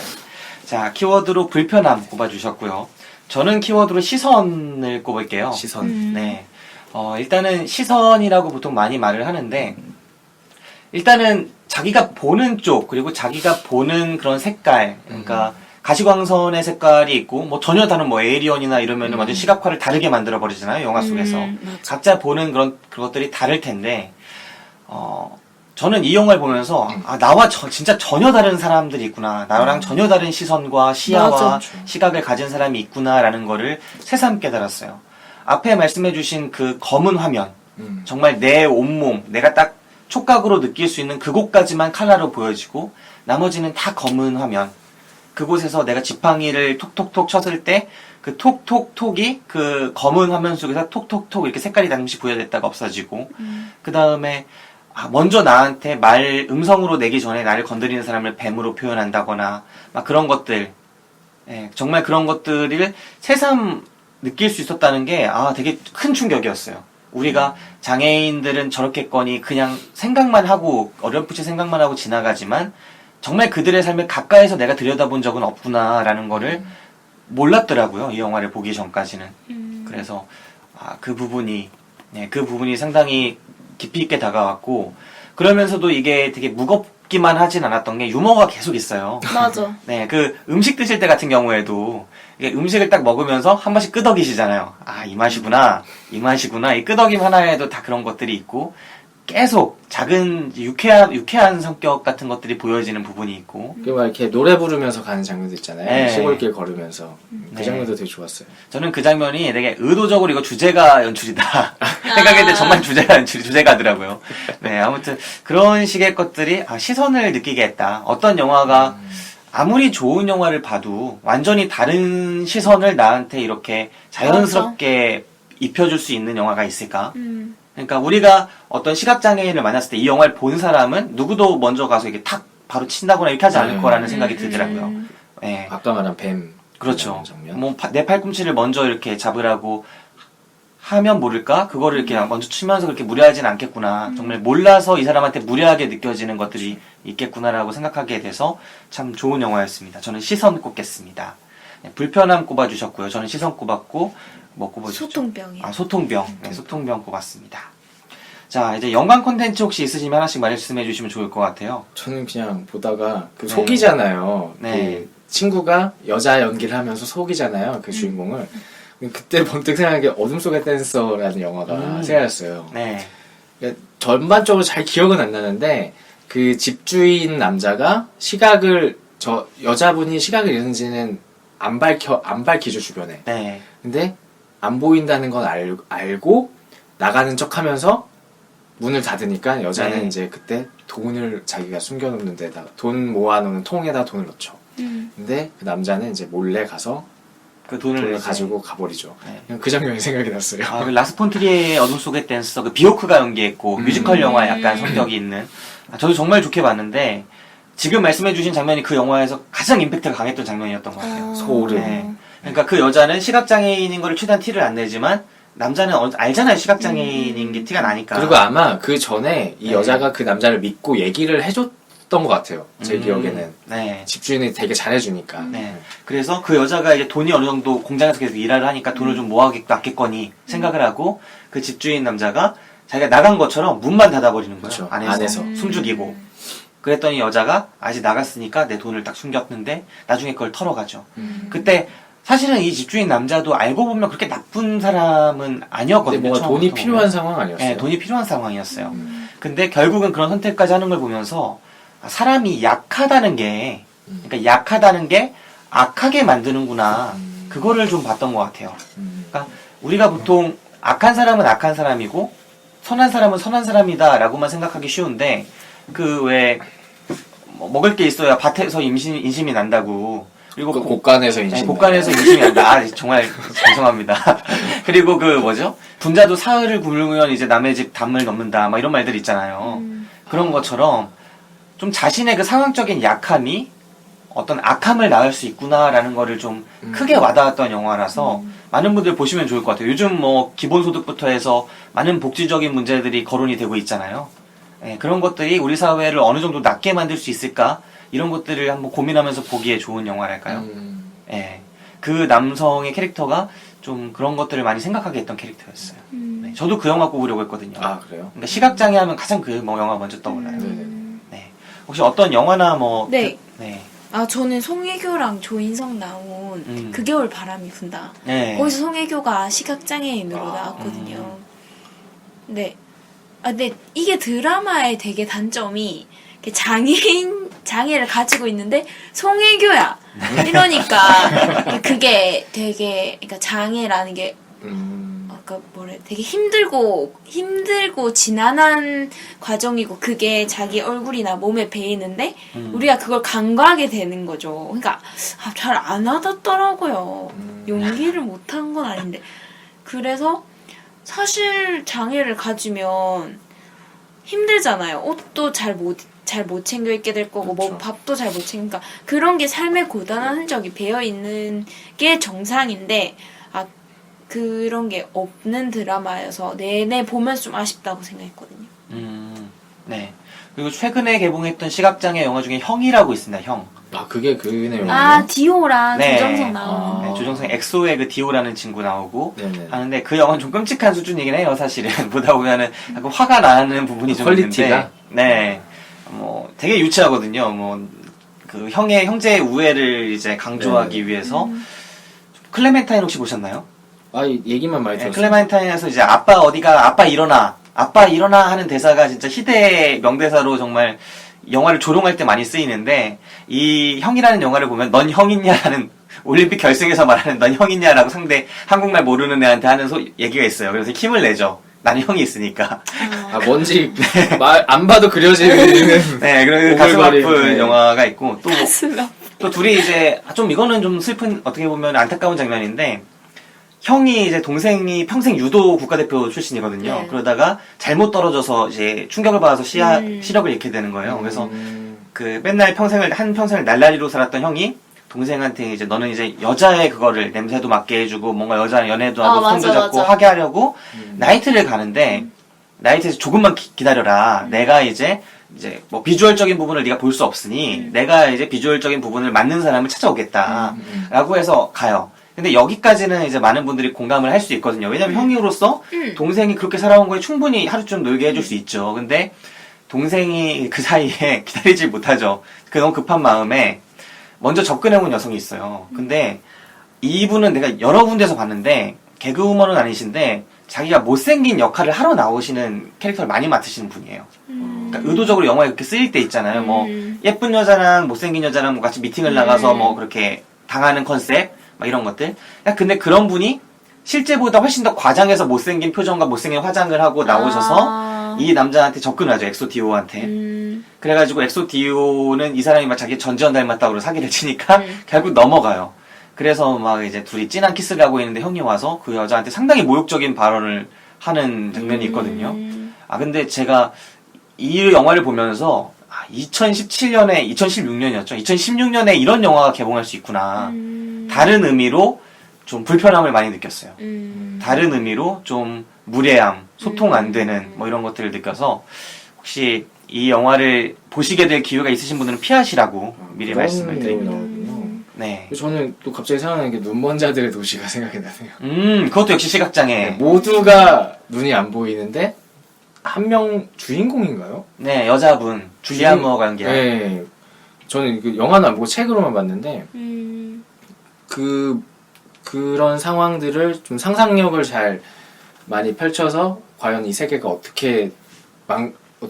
Speaker 1: 자, 키워드로 불편함 꼽아주셨고요. 저는 키워드로 시선을 꼽을게요.
Speaker 2: 시선.
Speaker 1: 네. 일단은 시선이라고 보통 많이 말을 하는데, 일단은 자기가 보는 쪽, 그리고 자기가 보는 그런 색깔, 그러니까 가시광선의 색깔이 있고, 뭐 전혀 다른 뭐 에이리언이나 이러면은 완전 시각화를 다르게 만들어버리잖아요, 영화 속에서. 각자 보는 그것들이 다를 텐데, 저는 이 영화를 보면서, 나와 진짜 전혀 다른 사람들이 있구나. 나랑 전혀 다른 시선과 시야와
Speaker 3: 맞아.
Speaker 1: 시각을 가진 사람이 있구나라는 거를 새삼 깨달았어요. 앞에 말씀해주신 그 검은 화면, 정말 내 온몸, 내가 딱 촉각으로 느낄 수 있는 그곳까지만 칼라로 보여지고, 나머지는 다 검은 화면. 그곳에서 내가 지팡이를 톡톡톡 쳤을 때, 그 톡톡톡이 그 검은 화면 속에서 톡톡톡 이렇게 색깔이 잠시 부여됐다가 없어지고, 그 다음에, 먼저 나한테 음성으로 내기 전에 나를 건드리는 사람을 뱀으로 표현한다거나, 막 그런 것들, 정말 그런 것들을 새삼 느낄 수 있었다는 게, 되게 큰 충격이었어요. 우리가 장애인들은 저렇겠거니 그냥 생각만 하고, 어렴풋이 생각만 하고 지나가지만, 정말 그들의 삶을 가까이서 내가 들여다본 적은 없구나라는 거를 몰랐더라고요. 이 영화를 보기 전까지는. 그래서 그 부분이 상당히 깊이 있게 다가왔고, 그러면서도 이게 되게 무겁기만 하진 않았던 게 유머가 계속 있어요.
Speaker 3: 맞아.
Speaker 1: 네, 그 음식 드실 때 같은 경우에도 이게 음식을 딱 먹으면서 한 번씩 끄덕이시잖아요. 이 맛이구나. 이 끄덕임 하나에도 다 그런 것들이 있고, 계속 작은 유쾌한 성격 같은 것들이 보여지는 부분이 있고,
Speaker 2: 그리고 이렇게 노래 부르면서 가는 장면도 있잖아요.
Speaker 1: 네.
Speaker 2: 시골길 걸으면서. 그
Speaker 1: 네.
Speaker 2: 장면도 되게 좋았어요.
Speaker 1: 저는 그 장면이 되게 의도적으로 이거 주제가 연출이다 생각했는데 정말 주제가더라고요. 네, 아무튼 그런 식의 것들이 시선을 느끼게 했다. 어떤 영화가 아무리 좋은 영화를 봐도 완전히 다른 시선을 나한테 이렇게 자연스럽게 입혀줄 수 있는 영화가 있을까? 그러니까 우리가 어떤 시각장애인을 만났을 때 이 영화를 본 사람은 누구도 먼저 가서 이게 탁 바로 친다거나 이렇게 하지 않을 거라는 생각이 들더라고요. 네.
Speaker 2: 아까 말한 뱀.
Speaker 1: 그렇죠.
Speaker 2: 장면.
Speaker 1: 뭐 내 팔꿈치를 먼저 이렇게 잡으라고 하면 모를까? 그거를 이렇게 먼저 치면서 그렇게 무례하진 않겠구나. 정말 몰라서 이 사람한테 무례하게 느껴지는 것들이 있겠구나라고 생각하게 돼서 참 좋은 영화였습니다. 저는 시선 꼽겠습니다. 네, 불편함 꼽아주셨고요. 저는 시선 꼽았고, 뭐 꼽아주셨죠?
Speaker 3: 소통병이요.
Speaker 1: 아, 소통병. 네, 소통병 꼽았습니다. 자, 이제 연관 콘텐츠 혹시 있으시면 하나씩 말씀해 주시면 좋을 것 같아요.
Speaker 2: 저는 그냥 보다가 그
Speaker 1: 네.
Speaker 2: 속이잖아요.
Speaker 1: 네.
Speaker 2: 그 친구가 여자 연기를 하면서 속이잖아요. 그 주인공을. 그때 번뜩 생각한 게 어둠 속의 댄서라는 영화가 생각났어요.
Speaker 1: 네.
Speaker 2: 그러니까 전반적으로 잘 기억은 안 나는데 그 집주인 남자가 여자분이 시각을 잃은지는 안 밝히죠, 주변에.
Speaker 1: 네.
Speaker 2: 근데 안 보인다는 건 알고 나가는 척 하면서 문을 닫으니까 여자는
Speaker 1: 네.
Speaker 2: 이제 그때 돈을 자기가 숨겨놓는 데다가 돈 모아놓는 통에다 돈을 넣죠. 근데 그 남자는 이제 몰래 가서
Speaker 1: 그 돈을 이제-
Speaker 2: 가지고 가버리죠.
Speaker 1: 네.
Speaker 2: 그냥 그 장면이 생각이 났어요.
Speaker 1: 아, 그 라스 폰트리에의 어둠 속의 댄서, 그 비오크가 연기했고, 뮤지컬 영화 약간 성격이 있는. 아, 저도 정말 좋게 봤는데, 지금 말씀해주신 장면이 그 영화에서 가장 임팩트가 강했던 장면이었던 것 같아요.
Speaker 2: 소름.
Speaker 1: 네. 그러니까 그 여자는 시각장애인인 거를 최대한 티를 안 내지만, 남자는 알잖아요. 시각장애인인 게 티가 나니까.
Speaker 2: 그리고 아마 그 전에 이
Speaker 1: 네.
Speaker 2: 여자가 그 남자를 믿고 얘기를 해줬던 것 같아요. 제 기억에는.
Speaker 1: 네.
Speaker 2: 집주인이 되게 잘해주니까.
Speaker 1: 네. 그래서 그 여자가 이제 돈이 어느 정도 공장에서 계속 일을 하니까 돈을 좀 모아겠겠거니 생각을 하고 그 집주인 남자가 자기가 나간 것처럼 문만 닫아버리는 거예요.
Speaker 2: 그쵸.
Speaker 1: 안에서. 숨죽이고. 그랬더니 여자가 아직 나갔으니까 내 돈을 딱 숨겼는데 나중에 그걸 털어가죠. 그때 사실은 이 집주인 남자도 알고 보면 그렇게 나쁜 사람은
Speaker 2: 근데
Speaker 1: 아니었거든요.
Speaker 2: 뭔가 돈이
Speaker 1: 처음부터
Speaker 2: 필요한
Speaker 1: 보면.
Speaker 2: 상황 아니었어요?
Speaker 1: 네, 돈이 필요한 상황이었어요. 근데 결국은 그런 선택까지 하는 걸 보면서 사람이 약하다는 게, 그러니까 약하다는 게 악하게 만드는구나. 그거를 좀 봤던 것 같아요. 그러니까 우리가 보통 악한 사람은 악한 사람이고 선한 사람은 선한 사람이다라고만 생각하기 쉬운데 그 왜 먹을 게 있어야 밭에서 인심이 난다고. 그리고
Speaker 2: 그 곳간에서 인심.
Speaker 1: 네, 곳간에서 인심이 난다. 아, 정말 죄송합니다. 그리고 그 뭐죠? 분자도 사흘을 굶으면 이제 남의 집 담을 넘는다. 막 이런 말들 있잖아요. 그런 것처럼 좀 자신의 그 상황적인 약함이 어떤 악함을 낳을 수 있구나라는 거를 좀 크게 와닿았던 영화라서 많은 분들 보시면 좋을 것 같아요. 요즘 뭐 기본소득부터 해서 많은 복지적인 문제들이 거론이 되고 있잖아요. 예, 그런 것들이 우리 사회를 어느 정도 낮게 만들 수 있을까? 이런 것들을 한번 고민하면서 보기에 좋은 영화랄까요? 예, 그 남성의 캐릭터가 좀 그런 것들을 많이 생각하게 했던 캐릭터였어요. 네, 저도 그 영화 꼽으려고 했거든요.
Speaker 2: 아, 그래요?
Speaker 1: 그러니까 시각장애 하면 가장 그 뭐 영화 먼저 떠올라요.
Speaker 2: 네네.
Speaker 1: 네. 혹시 어떤 영화나 뭐
Speaker 3: 네.
Speaker 1: 네.
Speaker 3: 아, 저는 송혜교랑 조인성 나온 그 겨울 바람이 분다.
Speaker 1: 네.
Speaker 3: 거기서 송혜교가 시각장애인으로 나왔거든요. 네. 아, 근데 이게 드라마의 되게 단점이 이렇게 장애를 가지고 있는데 송혜교야. 이러니까 그게 되게, 그러니까 장애라는 게 아까 되게 힘들고 지난한 과정이고 그게 자기 얼굴이나 몸에 배이는데 우리가 그걸 간과하게 되는 거죠. 그러니까 잘 안 와닿더라고요. 용기를 못한 건 아닌데. 그래서 사실 장애를 가지면 힘들잖아요. 옷도 잘 못 챙겨 입게 될 거고,
Speaker 2: 그렇죠.
Speaker 3: 뭐 밥도 잘 못 챙기니까 그런 게 삶의 고단한 흔적이 배어 있는 게 정상인데, 그런 게 없는 드라마여서 내내 보면서 좀 아쉽다고 생각했거든요.
Speaker 1: 네. 그리고 최근에 개봉했던 시각장애 영화 중에 형이라고 있습니다. 형.
Speaker 2: 아, 그게 그 내용이에요?
Speaker 3: 아, 디오랑
Speaker 1: 네.
Speaker 3: 조정석 나오는
Speaker 1: 네,
Speaker 3: 거.
Speaker 1: 조정석 엑소의 그 디오라는 친구 나오고
Speaker 2: 네네.
Speaker 1: 하는데 그 영화는 좀 끔찍한 수준이긴 해요. 사실은 보다 보면은 약간 화가 나는 부분이 좀
Speaker 2: 퀄리티가?
Speaker 1: 있는데, 네, 뭐 되게 유치하거든요. 뭐 그 형제의 우애를 이제 강조하기 위해서 클레멘타인 혹시 보셨나요?
Speaker 2: 아, 얘기만 많이
Speaker 1: 네,
Speaker 2: 들었어요.
Speaker 1: 클레멘타인에서 이제 아빠 일어나 하는 대사가 진짜 희대의 명대사로 정말 영화를 조롱할 때 많이 쓰이는데 이 형이라는 영화를 보면 넌 형 있냐라는 올림픽 결승에서 말하는 넌 형 있냐라고 상대 한국말 모르는 애한테 하는 얘기가 있어요. 그래서 힘을 내죠. 나는 형이 있으니까.
Speaker 2: 아, 뭔지 말 안 봐도 그려지는.
Speaker 1: 네, 그리고 가슴 아픈
Speaker 2: 오글거리는.
Speaker 1: 영화가 있고 또
Speaker 3: 가슴 아파.
Speaker 1: 또 둘이 이제 좀 이거는 좀 슬픈 어떻게 보면 안타까운 장면인데 형이 이제 동생이 평생 유도 국가대표 출신이거든요.
Speaker 3: 네.
Speaker 1: 그러다가 잘못 떨어져서 이제 충격을 받아서 시력을 잃게 되는 거예요. 그래서 그 맨날 한 평생을 날라리로 살았던 형이 동생한테 이제 너는 이제 여자의 그거를 냄새도 맡게 해주고 뭔가 여자 연애도 하고
Speaker 3: 맞아,
Speaker 1: 손도 잡고
Speaker 3: 맞아.
Speaker 1: 하게 하려고 나이트를 가는데 나이트에서 조금만 기다려라. 내가 이제 뭐 비주얼적인 부분을 네가 볼 수 없으니 내가 이제 비주얼적인 부분을 맞는 사람을 찾아오겠다라고 해서 가요. 근데 여기까지는 이제 많은 분들이 공감을 할 수 있거든요. 왜냐면 형으로서 동생이 그렇게 살아온 거에 충분히 하루 좀 놀게 해줄 수 있죠. 근데 동생이 그 사이에 기다리질 못하죠. 그 너무 급한 마음에 먼저 접근해온 여성이 있어요. 근데 이분은 내가 여러 군데서 봤는데 개그우먼은 아니신데 자기가 못생긴 역할을 하러 나오시는 캐릭터를 많이 맡으시는 분이에요. 그러니까 의도적으로 영화에 그렇게 쓰일 때 있잖아요. 뭐 예쁜 여자랑 못생긴 여자랑 뭐 같이 미팅을 나가서 뭐 그렇게 당하는 컨셉 막 이런 것들. 근데 그런 분이 실제보다 훨씬 더 과장해서 못생긴 표정과 못생긴 화장을 하고 나오셔서 이 남자한테 접근을 하죠. 엑소디오한테. 그래가지고 엑소디오는 이 사람이 막 자기 전지현 닮았다고 사기를 치니까 결국 넘어가요. 그래서 막 이제 둘이 진한 키스를 하고 있는데 형이 와서 그 여자한테 상당히 모욕적인 발언을 하는 장면이 있거든요. 근데 제가 이 영화를 보면서 2017년에 2016년이었죠. 2016년에 이런 영화가 개봉할 수 있구나. 다른 의미로 좀 불편함을 많이 느꼈어요. 다른 의미로 좀 무례함, 소통 안 되는 뭐 이런 것들을 느껴서 혹시 이 영화를 보시게 될 기회가 있으신 분들은 피하시라고 미리 말씀을 드립니다. 네.
Speaker 2: 저는 또 갑자기 생각나는 게 눈먼 자들의 도시가 생각이 나네요.
Speaker 1: 그것도 역시 시각장애.
Speaker 2: 모두가 눈이 안 보이는데 한 명 주인공인가요?
Speaker 1: 네, 여자분 줄리안 무어가 연기한.
Speaker 2: 네. 저는 그 영화는 안 보고 책으로만 봤는데 그런 상황들을 좀 상상력을 잘 많이 펼쳐서 과연 이 세계가 어떻게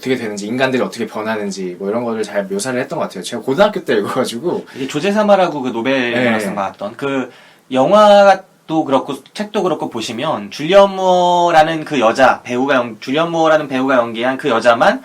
Speaker 2: 되는지, 인간들이 어떻게 변하는지 뭐 이런 거를 잘 묘사를 했던 것 같아요. 제가 고등학교 때 읽어가지고
Speaker 1: 이게 조제 사마라고 그 노벨
Speaker 2: 네.
Speaker 1: 영화상 받았던 그 영화도 그렇고 책도 그렇고 보시면 줄리안 무어라는 그 여자 줄리안 무어라는 배우가 연기한 그 여자만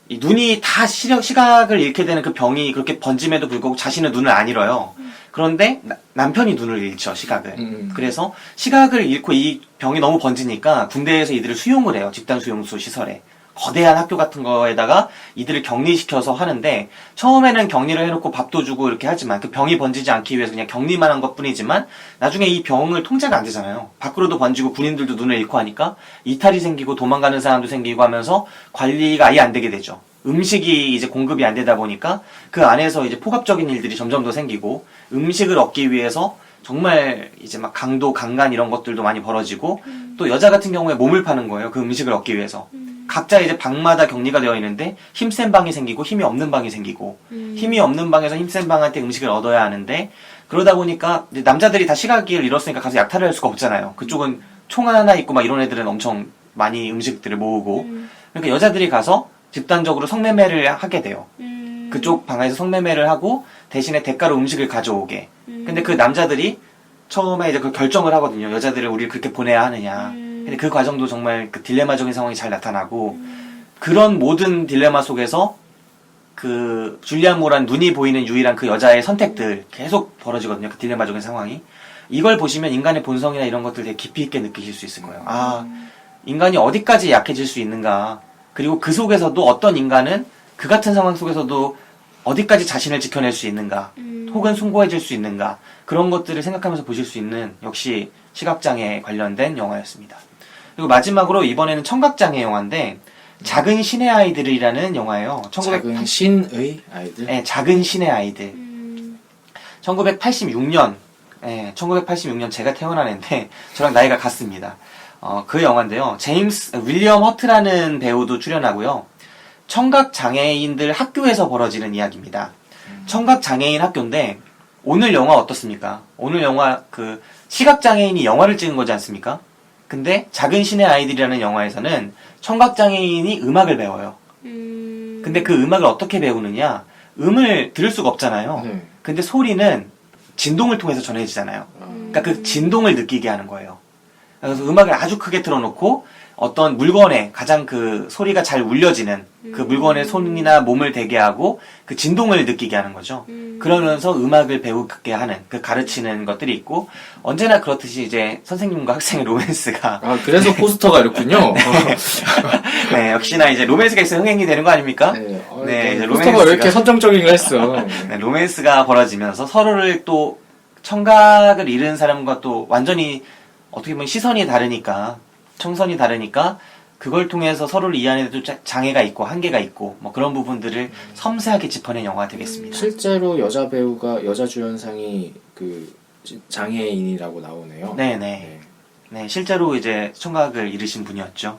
Speaker 1: 이 눈이 다 시각을 잃게 되는 그 병이 그렇게 번짐에도 불구하고 자신은 눈을 안 잃어요. 그런데 남편이 눈을 잃죠, 시각을. 그래서 시각을 잃고 이 병이 너무 번지니까 군대에서 이들을 수용을 해요. 집단 수용소 시설에. 거대한 학교 같은 거에다가 이들을 격리시켜서 하는데 처음에는 격리를 해놓고 밥도 주고 이렇게 하지만 그 병이 번지지 않기 위해서 그냥 격리만 한 것 뿐이지만 나중에 이 병을 통제가 안 되잖아요. 밖으로도 번지고 군인들도 눈을 잃고 하니까 이탈이 생기고 도망가는 사람도 생기고 하면서 관리가 아예 안 되게 되죠. 음식이 이제 공급이 안 되다 보니까 그 안에서 이제 폭압적인 일들이 점점 더 생기고 음식을 얻기 위해서 정말 이제 막 강도, 강간 이런 것들도 많이 벌어지고 또 여자 같은 경우에 몸을 파는 거예요. 그 음식을 얻기 위해서. 각자 이제 방마다 격리가 되어 있는데 힘센 방이 생기고 힘이 없는 방이 생기고 힘이 없는 방에서 힘센 방한테 음식을 얻어야 하는데 그러다 보니까 이제 남자들이 다 시각을 잃었으니까 가서 약탈을 할 수가 없잖아요. 그쪽은 총 하나 있고 막 이런 애들은 엄청 많이 음식들을 모으고 그러니까 여자들이 가서 집단적으로 성매매를 하게 돼요. 그쪽 방에서 성매매를 하고 대신에 대가로 음식을 가져오게. 근데 그 남자들이 처음에 이제 그 결정을 하거든요. 여자들을 우리를 그렇게 보내야 하느냐. 근데 그 과정도 정말 그 딜레마적인 상황이 잘 나타나고 그런 모든 딜레마 속에서 그 줄리안 무어란 눈이 보이는 유일한 그 여자의 선택들 계속 벌어지거든요. 그 딜레마적인 상황이. 이걸 보시면 인간의 본성이나 이런 것들 되게 깊이 있게 느끼실 수 있을 거예요. 인간이 어디까지 약해질 수 있는가. 그리고 그 속에서도 어떤 인간은 그 같은 상황 속에서도 어디까지 자신을 지켜낼 수 있는가. 혹은 숭고해질 수 있는가. 그런 것들을 생각하면서 보실 수 있는 역시 시각장애에 관련된 영화였습니다. 그리고 마지막으로 이번에는 청각장애 영화인데 작은 신의 아이들이라는 영화예요.
Speaker 2: 작은 신의 아이들?
Speaker 1: 네, 작은 신의 아이들. 1986년, 네, 1986년 제가 태어난 애인데 저랑 나이가 같습니다. 그 영화인데요. 윌리엄 허트라는 배우도 출연하고요. 청각장애인들 학교에서 벌어지는 이야기입니다. 청각장애인 학교인데 오늘 영화 어떻습니까? 오늘 영화 그 시각장애인이 영화를 찍은 거지 않습니까? 근데 작은 신의 아이들이라는 영화에서는 청각장애인이 음악을 배워요. 근데 그 음악을 어떻게 배우느냐? 음을 들을 수가 없잖아요.
Speaker 2: 네.
Speaker 1: 근데 소리는 진동을 통해서 전해지잖아요. 그러니까 그 진동을 느끼게 하는 거예요. 그래서 음악을 아주 크게 틀어놓고 어떤 물건에 가장 그 소리가 잘 울려지는 그 물건에 손이나 몸을 대게 하고 그 진동을 느끼게 하는 거죠. 그러면서 음악을 배우게 하는 그 가르치는 것들이 있고 언제나 그렇듯이 이제 선생님과 학생의 로맨스가
Speaker 2: 아, 그래서 포스터가 이렇군요.
Speaker 1: 네, 역시나 이제 로맨스가 있어 흥행이 되는 거 아닙니까?
Speaker 2: 네,
Speaker 1: 이제
Speaker 2: 포스터가 왜 이렇게 선정적인가 했어.
Speaker 1: 네, 로맨스가 벌어지면서 서로를 또 청각을 잃은 사람과 또 완전히 어떻게 보면 시선이 다르니까 청선이 다르니까 그걸 통해서 서로를 이해하는 데도 장애가 있고 한계가 있고 뭐 그런 부분들을 섬세하게 짚어낸 영화가 되겠습니다.
Speaker 2: 실제로 여자 배우가 여자 주연상이 그 장애인이라고 나오네요.
Speaker 1: 네네. 네, 실제로 이제 청각을 잃으신 분이었죠.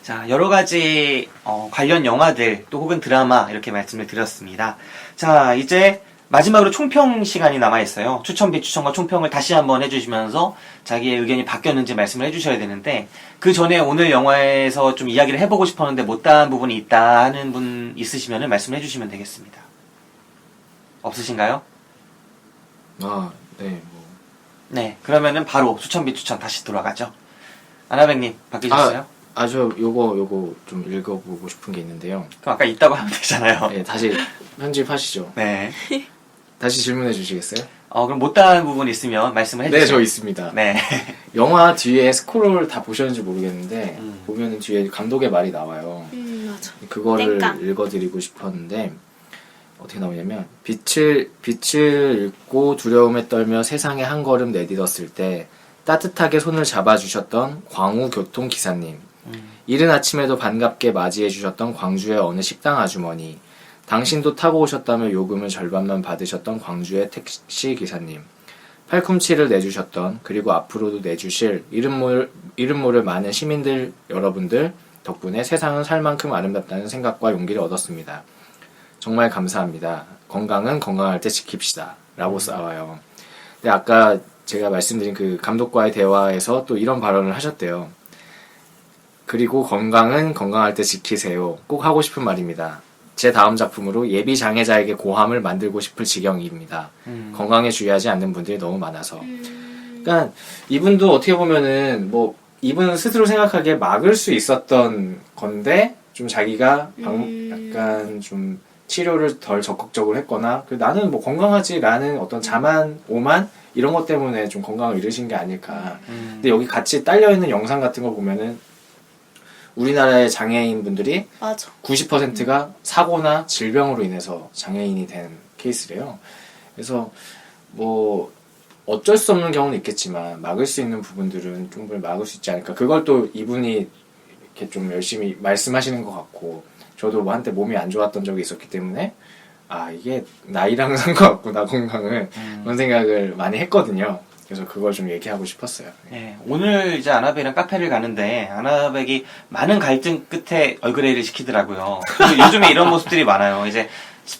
Speaker 1: 자, 여러 가지 관련 영화들 또 혹은 드라마 이렇게 말씀을 드렸습니다. 자, 이제 마지막으로 총평 시간이 남아있어요. 추천, 비추천과 총평을 다시 한번 해주시면서 자기의 의견이 바뀌었는지 말씀을 해주셔야 되는데 그 전에 오늘 영화에서 좀 이야기를 해보고 싶었는데 못다한 부분이 있다 하는 분 있으시면 말씀을 해주시면 되겠습니다. 없으신가요?
Speaker 2: 아, 네, 뭐.
Speaker 1: 네, 그러면은 바로 추천, 비추천 다시 돌아가죠. 아나백님 바뀌셨어요?
Speaker 2: 저 요거 좀 읽어보고 싶은 게 있는데요.
Speaker 1: 그럼 아까 있다고 하면 되잖아요.
Speaker 2: 네, 다시 편집하시죠.
Speaker 1: 네.
Speaker 2: 다시 질문해 주시겠어요?
Speaker 1: 그럼 못다한 부분 있으면 말씀을 해주세요.
Speaker 2: 네, 저 있습니다.
Speaker 1: 네.
Speaker 2: 영화 뒤에 스크롤 다 보셨는지 모르겠는데
Speaker 1: 보면은
Speaker 2: 뒤에 감독의 말이 나와요.
Speaker 3: 맞아.
Speaker 2: 그거를
Speaker 3: 땡깡.
Speaker 2: 읽어드리고 싶었는데 어떻게 나오냐면 빛을 읽고 두려움에 떨며 세상에 한 걸음 내딛었을 때 따뜻하게 손을 잡아주셨던 광우 교통기사님, 이른 아침에도 반갑게 맞이해주셨던 광주의 어느 식당 아주머니, 당신도 타고 오셨다며 요금을 절반만 받으셨던 광주의 택시기사님, 팔꿈치를 내주셨던 그리고 앞으로도 내주실 이름 모를 많은 시민들 여러분들 덕분에 세상은 살 만큼 아름답다는 생각과 용기를 얻었습니다. 정말 감사합니다. 건강은 건강할 때 지킵시다. 라고 써와요. 근데 아까 제가 말씀드린 그 감독과의 대화에서 또 이런 발언을 하셨대요. 그리고 건강은 건강할 때 지키세요. 꼭 하고 싶은 말입니다. 제 다음 작품으로 예비 장애자에게 고함을 만들고 싶을 지경입니다. 건강에 주의하지 않는 분들이 너무 많아서. 그러니까 이분도 어떻게 보면은 뭐 이분 스스로 생각하기에 막을 수 있었던 건데 좀 자기가 약간 좀 치료를 덜 적극적으로 했거나 나는 뭐 건강하지라는 어떤 자만 오만 이런 것 때문에 좀 건강을 잃으신 게 아닐까. 근데 여기 같이 딸려있는 영상 같은 거 보면은 우리나라의 장애인 분들이
Speaker 3: 맞아.
Speaker 2: 90%가 사고나 질병으로 인해서 장애인이 된 케이스래요. 그래서 뭐 어쩔 수 없는 경우는 있겠지만 막을 수 있는 부분들은 충분히 막을 수 있지 않을까. 그걸 또 이분이 이렇게 좀 열심히 말씀하시는 것 같고 저도 뭐 한때 몸이 안 좋았던 적이 있었기 때문에 이게 나이랑은 상관없구나 건강을 그런 생각을 많이 했거든요. 그래서 그걸 좀 얘기하고 싶었어요.
Speaker 1: 네, 오늘 이제 아나백이랑 카페를 가는데 아나백이 많은 갈등 끝에 얼그레이를 시키더라고요. 그리고 요즘에 이런 모습들이 많아요. 이제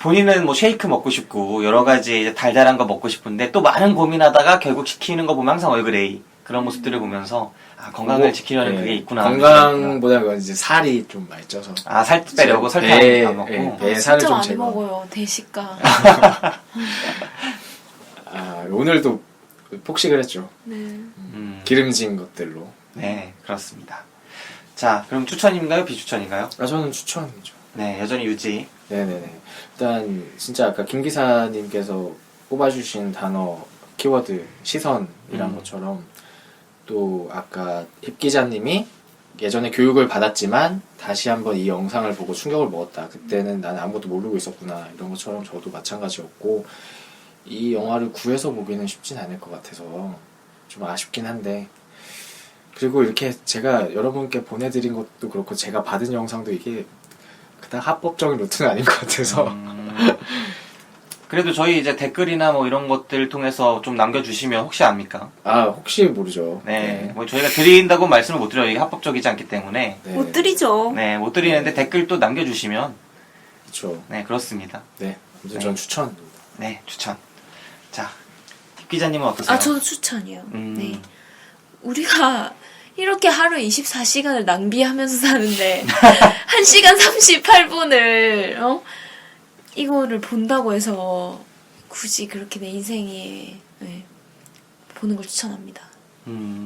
Speaker 1: 본인은 뭐 쉐이크 먹고 싶고 여러 가지 이제 달달한 거 먹고 싶은데 또 많은 고민하다가 결국 시키는 거 보면 항상 얼그레이 그런 모습들을 보면서 건강을 지키려는 그게 있구나.
Speaker 2: 건강보다 그건 이제 살이 좀 많이 쪄서.
Speaker 1: 살 빼려고 설탕 안 먹고.
Speaker 2: 배 살을
Speaker 3: 진짜
Speaker 2: 좀
Speaker 3: 많이
Speaker 2: 제거.
Speaker 3: 먹어요. 대식가.
Speaker 2: 오늘도 폭식을 했죠.
Speaker 3: 네.
Speaker 2: 기름진 것들로.
Speaker 1: 네, 그렇습니다. 자, 그럼 추천인가요? 비추천인가요?
Speaker 2: 저는 추천이죠.
Speaker 1: 네, 여전히 유지.
Speaker 2: 네네네. 일단 진짜 아까 김 기사님께서 꼽아주신 단어 키워드 시선이란 것처럼 또 아까 힙 기자님이 예전에 교육을 받았지만 다시 한번 이 영상을 보고 충격을 먹었다. 그때는 나는 아무것도 모르고 있었구나. 이런 것처럼 저도 마찬가지였고 이 영화를 구해서 보기는 쉽진 않을 것 같아서 좀 아쉽긴 한데 그리고 이렇게 제가 여러분께 보내드린 것도 그렇고 제가 받은 영상도 이게 그닥 합법적인 루트는 아닌 것 같아서
Speaker 1: 그래도 저희 이제 댓글이나 뭐 이런 것들 통해서 좀 남겨주시면 혹시 압니까?
Speaker 2: 혹시 모르죠.
Speaker 1: 네, 뭐 저희가 드린다고 말씀을 못 드려요. 이게 합법적이지 않기 때문에.
Speaker 2: 네.
Speaker 3: 못 드리죠.
Speaker 1: 네, 못 드리는데 댓글 또 남겨주시면.
Speaker 2: 그렇죠.
Speaker 1: 네, 그렇습니다.
Speaker 2: 네, 아무튼 전 추천.
Speaker 1: 네, 추천. 자, 팁 기자님은 어떠세요?
Speaker 3: 저도 추천이요. 네. 우리가 이렇게 하루에 24시간을 낭비하면서 사는데 1시간 38분을 이거를 본다고 해서 굳이 그렇게 내 인생에 보는 걸 추천합니다.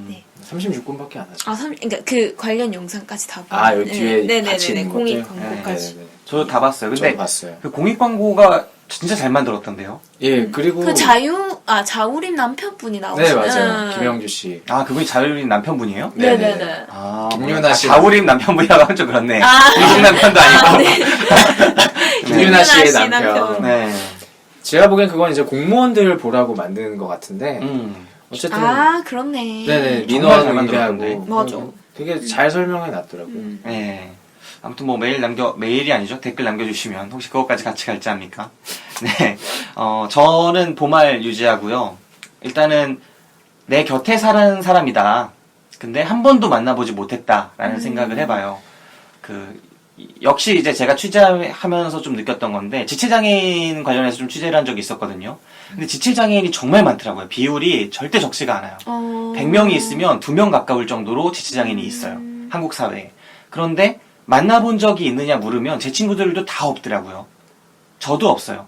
Speaker 3: 네.
Speaker 2: 36분밖에 안 하죠.
Speaker 3: 그러니까 그 관련 영상까지 다
Speaker 2: 아, 여기 뒤에
Speaker 3: 네네네
Speaker 2: 같이 있는
Speaker 3: 공익
Speaker 2: 것들?
Speaker 3: 광고까지.
Speaker 2: 네네네.
Speaker 1: 저도 다 봤어요. 근데
Speaker 2: 저도 봤어요.
Speaker 1: 그 공익 광고가 진짜 잘 만들었던데요.
Speaker 2: 예, 그리고
Speaker 3: 그 자우림 남편분이
Speaker 2: 네,
Speaker 3: 나오시는.
Speaker 2: 맞아요. 김영주 씨.
Speaker 1: 아, 그분이 자우림 남편분이에요?
Speaker 3: 네네네.
Speaker 1: 아,
Speaker 2: 김유나 씨.
Speaker 1: 자우림 남편분이라고 하면 좀 그렇네.
Speaker 3: 아.
Speaker 1: 공식 남편도 아니고.
Speaker 3: 네.
Speaker 2: 김유나 씨의
Speaker 3: 씨
Speaker 2: 남편.
Speaker 1: 네.
Speaker 2: 제가 보기엔 그건 이제 공무원들 보라고 만드는 것 같은데 어쨌든
Speaker 3: 아 그렇네.
Speaker 2: 네네
Speaker 1: 정말 잘
Speaker 2: 민원 의뢰하고
Speaker 1: 만들었던데.
Speaker 3: 맞아.
Speaker 2: 되게 잘 설명해 놨더라고요.
Speaker 1: 네. 아무튼 뭐 메일이 아니죠. 댓글 남겨주시면 혹시 그것까지 같이 갈지 합니까? 네. 저는 보말 유지하고요. 일단은 내 곁에 사는 사람이다. 근데 한 번도 만나보지 못했다라는 생각을 해봐요. 역시 이제 제가 취재하면서 좀 느꼈던 건데, 지체장애인 관련해서 좀 취재를 한 적이 있었거든요. 근데 지체장애인이 정말 많더라고요. 비율이 절대 적지가 않아요. 100명이 있으면 2명 가까울 정도로 지체장애인이 있어요. 한국 사회에. 그런데 만나본 적이 있느냐 물으면 제 친구들도 다 없더라고요. 저도 없어요.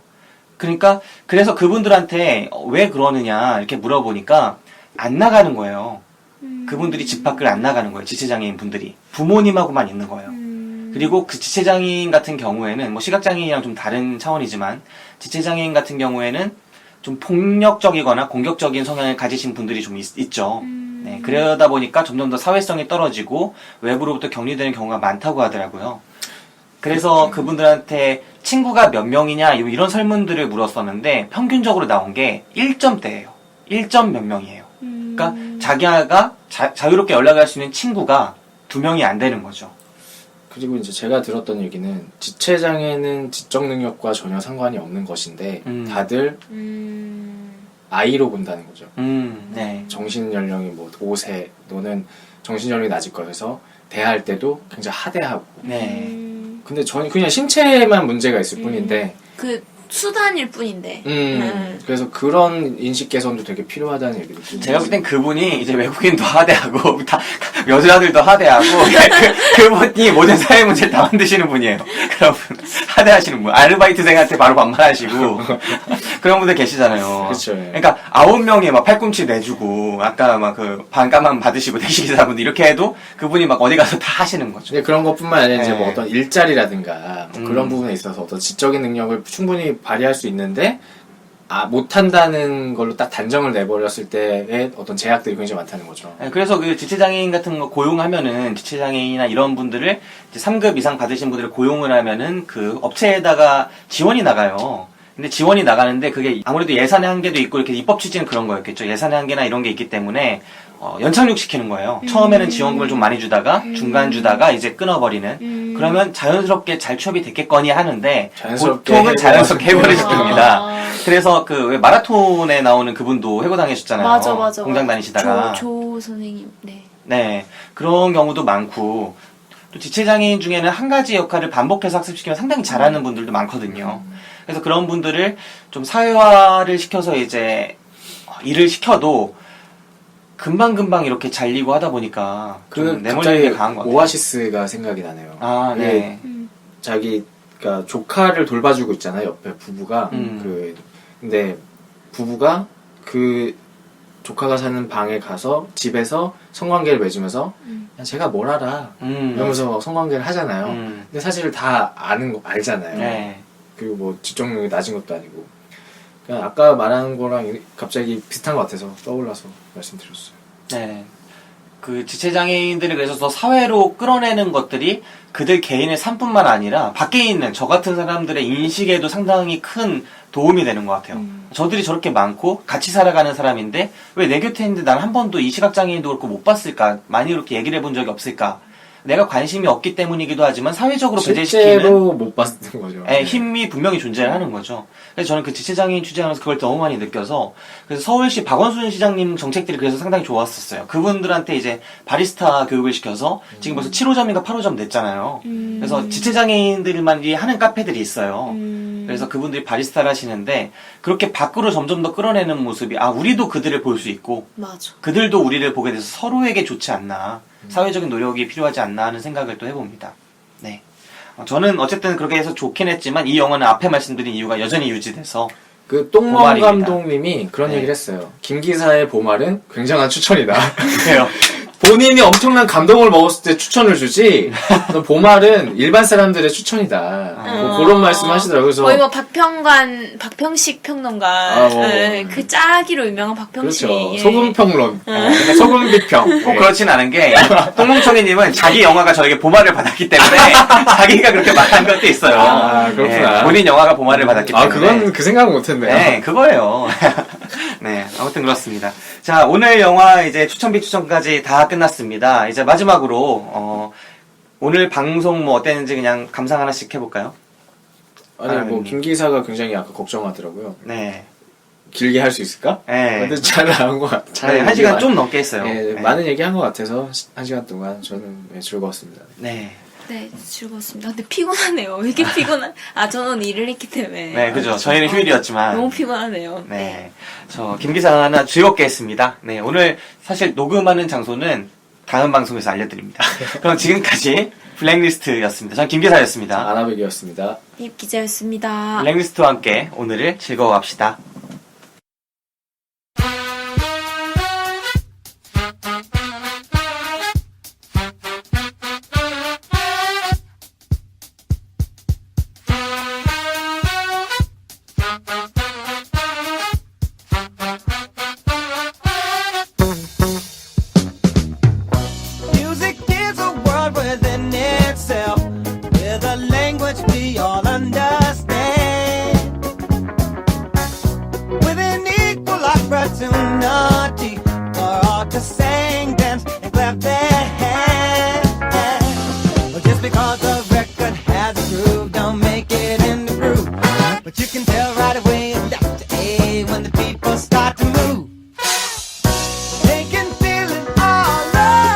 Speaker 1: 그래서 그분들한테 왜 그러느냐 이렇게 물어보니까 안 나가는 거예요. 그분들이 집 밖을 안 나가는 거예요. 지체장애인 분들이. 부모님하고만 있는 거예요. 그리고 그 지체장애인 같은 경우에는 뭐 시각장애인이랑 좀 다른 차원이지만 지체장애인 같은 경우에는 좀 폭력적이거나 공격적인 성향을 가지신 분들이 좀 있죠. 네, 그러다 보니까 점점 더 사회성이 떨어지고 외부로부터 격리되는 경우가 많다고 하더라고요. 그래서 그분들한테 친구가 몇 명이냐 이런 설문들을 물었었는데 평균적으로 나온 게 1점대예요. 1점 몇 명이에요. 그러니까 자기가 자유롭게 연락할 수 있는 친구가 2명이 안 되는 거죠.
Speaker 2: 그리고 이제 제가 들었던 얘기는 지체장애는 지적 능력과 전혀 상관이 없는 것인데 다들 아이로 본다는 거죠.
Speaker 1: 네.
Speaker 2: 정신 연령이 뭐 5세 또는 정신 연령이 낮을 거여서 대할 때도 굉장히 하대하고.
Speaker 1: 네.
Speaker 2: 근데 저는 그냥 신체에만 문제가 있을 뿐인데.
Speaker 3: 그 수단일 뿐인데.
Speaker 2: 그래서 그런 인식 개선도 되게 필요하다는 얘기를 듣고.
Speaker 1: 제가 볼 땐 그분이 이제 외국인도 하대하고 다 여자들도 하대하고 그분이 모든 사회 문제를 다 만드시는 분이에요. 그런 분 하대하시는 분, 아르바이트생한테 바로 반말하시고 그런 분들 계시잖아요.
Speaker 2: 그렇죠.
Speaker 1: 그러니까 9명이 막 팔꿈치 내주고 아까 막 그 반값만 받으시고 대시기사분들 이렇게 해도 그분이 막 어디 가서 다 하시는 거죠.
Speaker 2: 근데 그런 것뿐만 아니라 이제
Speaker 1: 네.
Speaker 2: 뭐 어떤 일자리라든가 뭐 그런 부분에 있어서 어떤 지적인 능력을 충분히 발휘할 수 있는데 못한다는 걸로 딱 단정을 내버렸을 때의 어떤 제약들이 굉장히 많다는 거죠.
Speaker 1: 네, 그래서 그 지체장애인 같은 거 고용하면은 지체장애인이나 이런 분들을 이제 3급 이상 받으신 분들을 고용을 하면은 그 업체에다가 지원이 나가요. 근데 지원이 나가는데 그게 아무래도 예산의 한계도 있고 이렇게 입법 취지는 그런 거였겠죠. 예산의 한계나 이런 게 있기 때문에 연착륙 시키는 거예요. 처음에는 지원금을 좀 많이 주다가 중간 주다가 이제 끊어버리는. 그러면 자연스럽게 잘 취업이 됐겠거니 하는데 보통은 자연스럽게 해버리십니다. 그래서 그 왜 마라톤에 나오는 그분도 해고당하셨잖아요.
Speaker 3: 맞아.
Speaker 1: 공장 다니시다가.
Speaker 3: 조 선생님. 네.
Speaker 1: 네. 그런 경우도 많고 또 지체장애인 중에는 한 가지 역할을 반복해서 학습시키면 상당히 잘하는 분들도 많거든요. 그래서 그런 분들을 좀 사회화를 시켜서 이제 일을 시켜도 금방금방 이렇게 잘리고 하다 보니까 좀 내몰리는 게 강한 것 같아요.
Speaker 2: 오아시스가 생각이 나네요.
Speaker 1: 아, 네.
Speaker 2: 자기가 조카를 돌봐주고 있잖아요. 옆에 부부가. 근데 부부가 그 조카가 사는 방에 가서 집에서 성관계를 맺으면서 야, 제가 뭘 알아 이러면서 성관계를 하잖아요. 근데 사실 다 알잖아요.
Speaker 1: 네.
Speaker 2: 그리고 뭐 지적 능력이 낮은 것도 아니고 그냥 아까 말한 거랑 갑자기 비슷한 것 같아서 떠올라서 말씀드렸어요.
Speaker 1: 네. 그 지체장애인들을 그래서 더 사회로 끌어내는 것들이 그들 개인의 삶뿐만 아니라 밖에 있는 저 같은 사람들의 인식에도 상당히 큰 도움이 되는 것 같아요. 저들이 저렇게 많고 같이 살아가는 사람인데 왜 내 곁에 있는데 난 한 번도 이 시각장애인도 그렇고 못 봤을까? 많이 이렇게 얘기를 해본 적이 없을까? 내가 관심이 없기 때문이기도 하지만 사회적으로 배제시키는
Speaker 2: 실제로 못 봤던 거죠.
Speaker 1: 힘이 분명히 존재를 하는 거죠. 그래서 저는 그 지체장애인 취재하면서 그걸 너무 많이 느껴서 그래서 서울시 박원순 시장님 정책들이 그래서 상당히 좋았었어요. 그분들한테 이제 바리스타 교육을 시켜서 지금 벌써 7호점인가 8호점 냈잖아요. 그래서 지체장애인들만이 하는 카페들이 있어요. 그래서 그분들이 바리스타를 하시는데 그렇게 밖으로 점점 더 끌어내는 모습이 우리도 그들을 볼 수 있고
Speaker 3: 맞아.
Speaker 1: 그들도 우리를 보게 돼서 서로에게 좋지 않나 사회적인 노력이 필요하지 않나 하는 생각을 또 해봅니다. 네. 저는 어쨌든 그렇게 해서 좋긴 했지만 이 영화는 앞에 말씀드린 이유가 여전히 유지돼서
Speaker 2: 그 똥멍
Speaker 1: 보말입니다.
Speaker 2: 감독님이 그런
Speaker 1: 네.
Speaker 2: 얘기를 했어요. 김기사의 보말은 굉장한 추천이다.
Speaker 1: 그래요.
Speaker 2: 본인이 엄청난 감동을 먹었을 때 추천을 주지, 보말은 일반 사람들의 추천이다. 뭐 그런 말씀 하시더라고요. 그래서
Speaker 3: 거의 뭐 박평식 평론가,
Speaker 2: 뭐.
Speaker 3: 네, 그 짜기로 유명한 박평식이.
Speaker 2: 그렇죠.
Speaker 3: 예.
Speaker 2: 소금평론, 소금 비평.
Speaker 1: 꼭 그렇진 않은 게 똥멍청이님은 자기 영화가 저에게 보말을 받았기 때문에 자기가 그렇게 말한 것도 있어요.
Speaker 2: 아, 그렇구나.
Speaker 1: 네, 본인 영화가 보말을 받았기 때문에.
Speaker 2: 아, 그건 그 생각은 못했네요.
Speaker 1: 네, 그거예요. 네, 아무튼 그렇습니다. 자, 오늘 영화 이제 추천비 추천까지 다 끝났습니다. 이제 마지막으로 오늘 방송 뭐 어땠는지 그냥 감상 하나씩 해볼까요?
Speaker 2: 아니, 뭐
Speaker 1: 아,
Speaker 2: 김기사가 굉장히 아까 걱정하더라고요.
Speaker 1: 네.
Speaker 2: 길게 할 수 있을까?
Speaker 1: 네.
Speaker 2: 근데 잘 나온 것 같아요.
Speaker 1: 네, 한 시간 좀 넘게 했어요.
Speaker 2: 네,
Speaker 1: 네.
Speaker 2: 많은 얘기 한 것 같아서 한 시간 동안 저는 네, 즐거웠습니다.
Speaker 1: 네.
Speaker 3: 네, 즐거웠습니다. 근데 피곤하네요. 왜 이렇게 저는 일을 했기 때문에.
Speaker 1: 네, 그죠. 저희는 휴일이었지만.
Speaker 3: 너무 피곤하네요.
Speaker 1: 네. 저, 김기사 하나 즐겁게 했습니다. 네, 오늘 사실 녹음하는 장소는 다음 방송에서 알려드립니다. 그럼 지금까지 블랙리스트였습니다. 전 김기사였습니다.
Speaker 2: 아나백이었습니다.
Speaker 3: 힙 기자였습니다.
Speaker 1: 블랙리스트와 함께 오늘을 즐거워합시다.
Speaker 5: Music is a world within itself, with a language we all understand. With an equal opportunity for all to sing, dance, and clap their hands. Well, just because the record has a groove, don't make it in the groove. But you can tell right away left to A when the people start to move. They can feel it all over.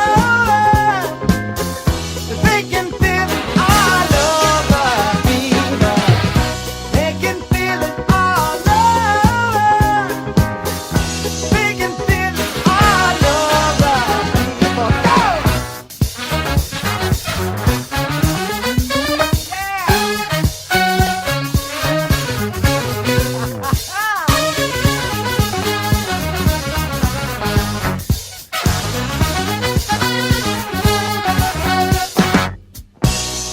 Speaker 5: They can feel it all over fever. They can feel it all over. They can feel it all over fever. Go!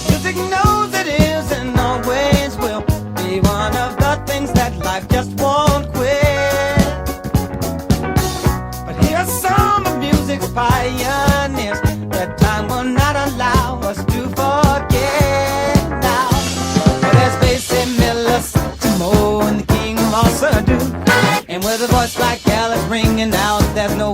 Speaker 5: Music knows it is and always will be one of the things that life just won't quit. But here's some of music's pioneers that time will not allow us to forget now. But there's Basie Miller, Timo, and the King of all Sadu. And with a voice like Alice ringing out, there's no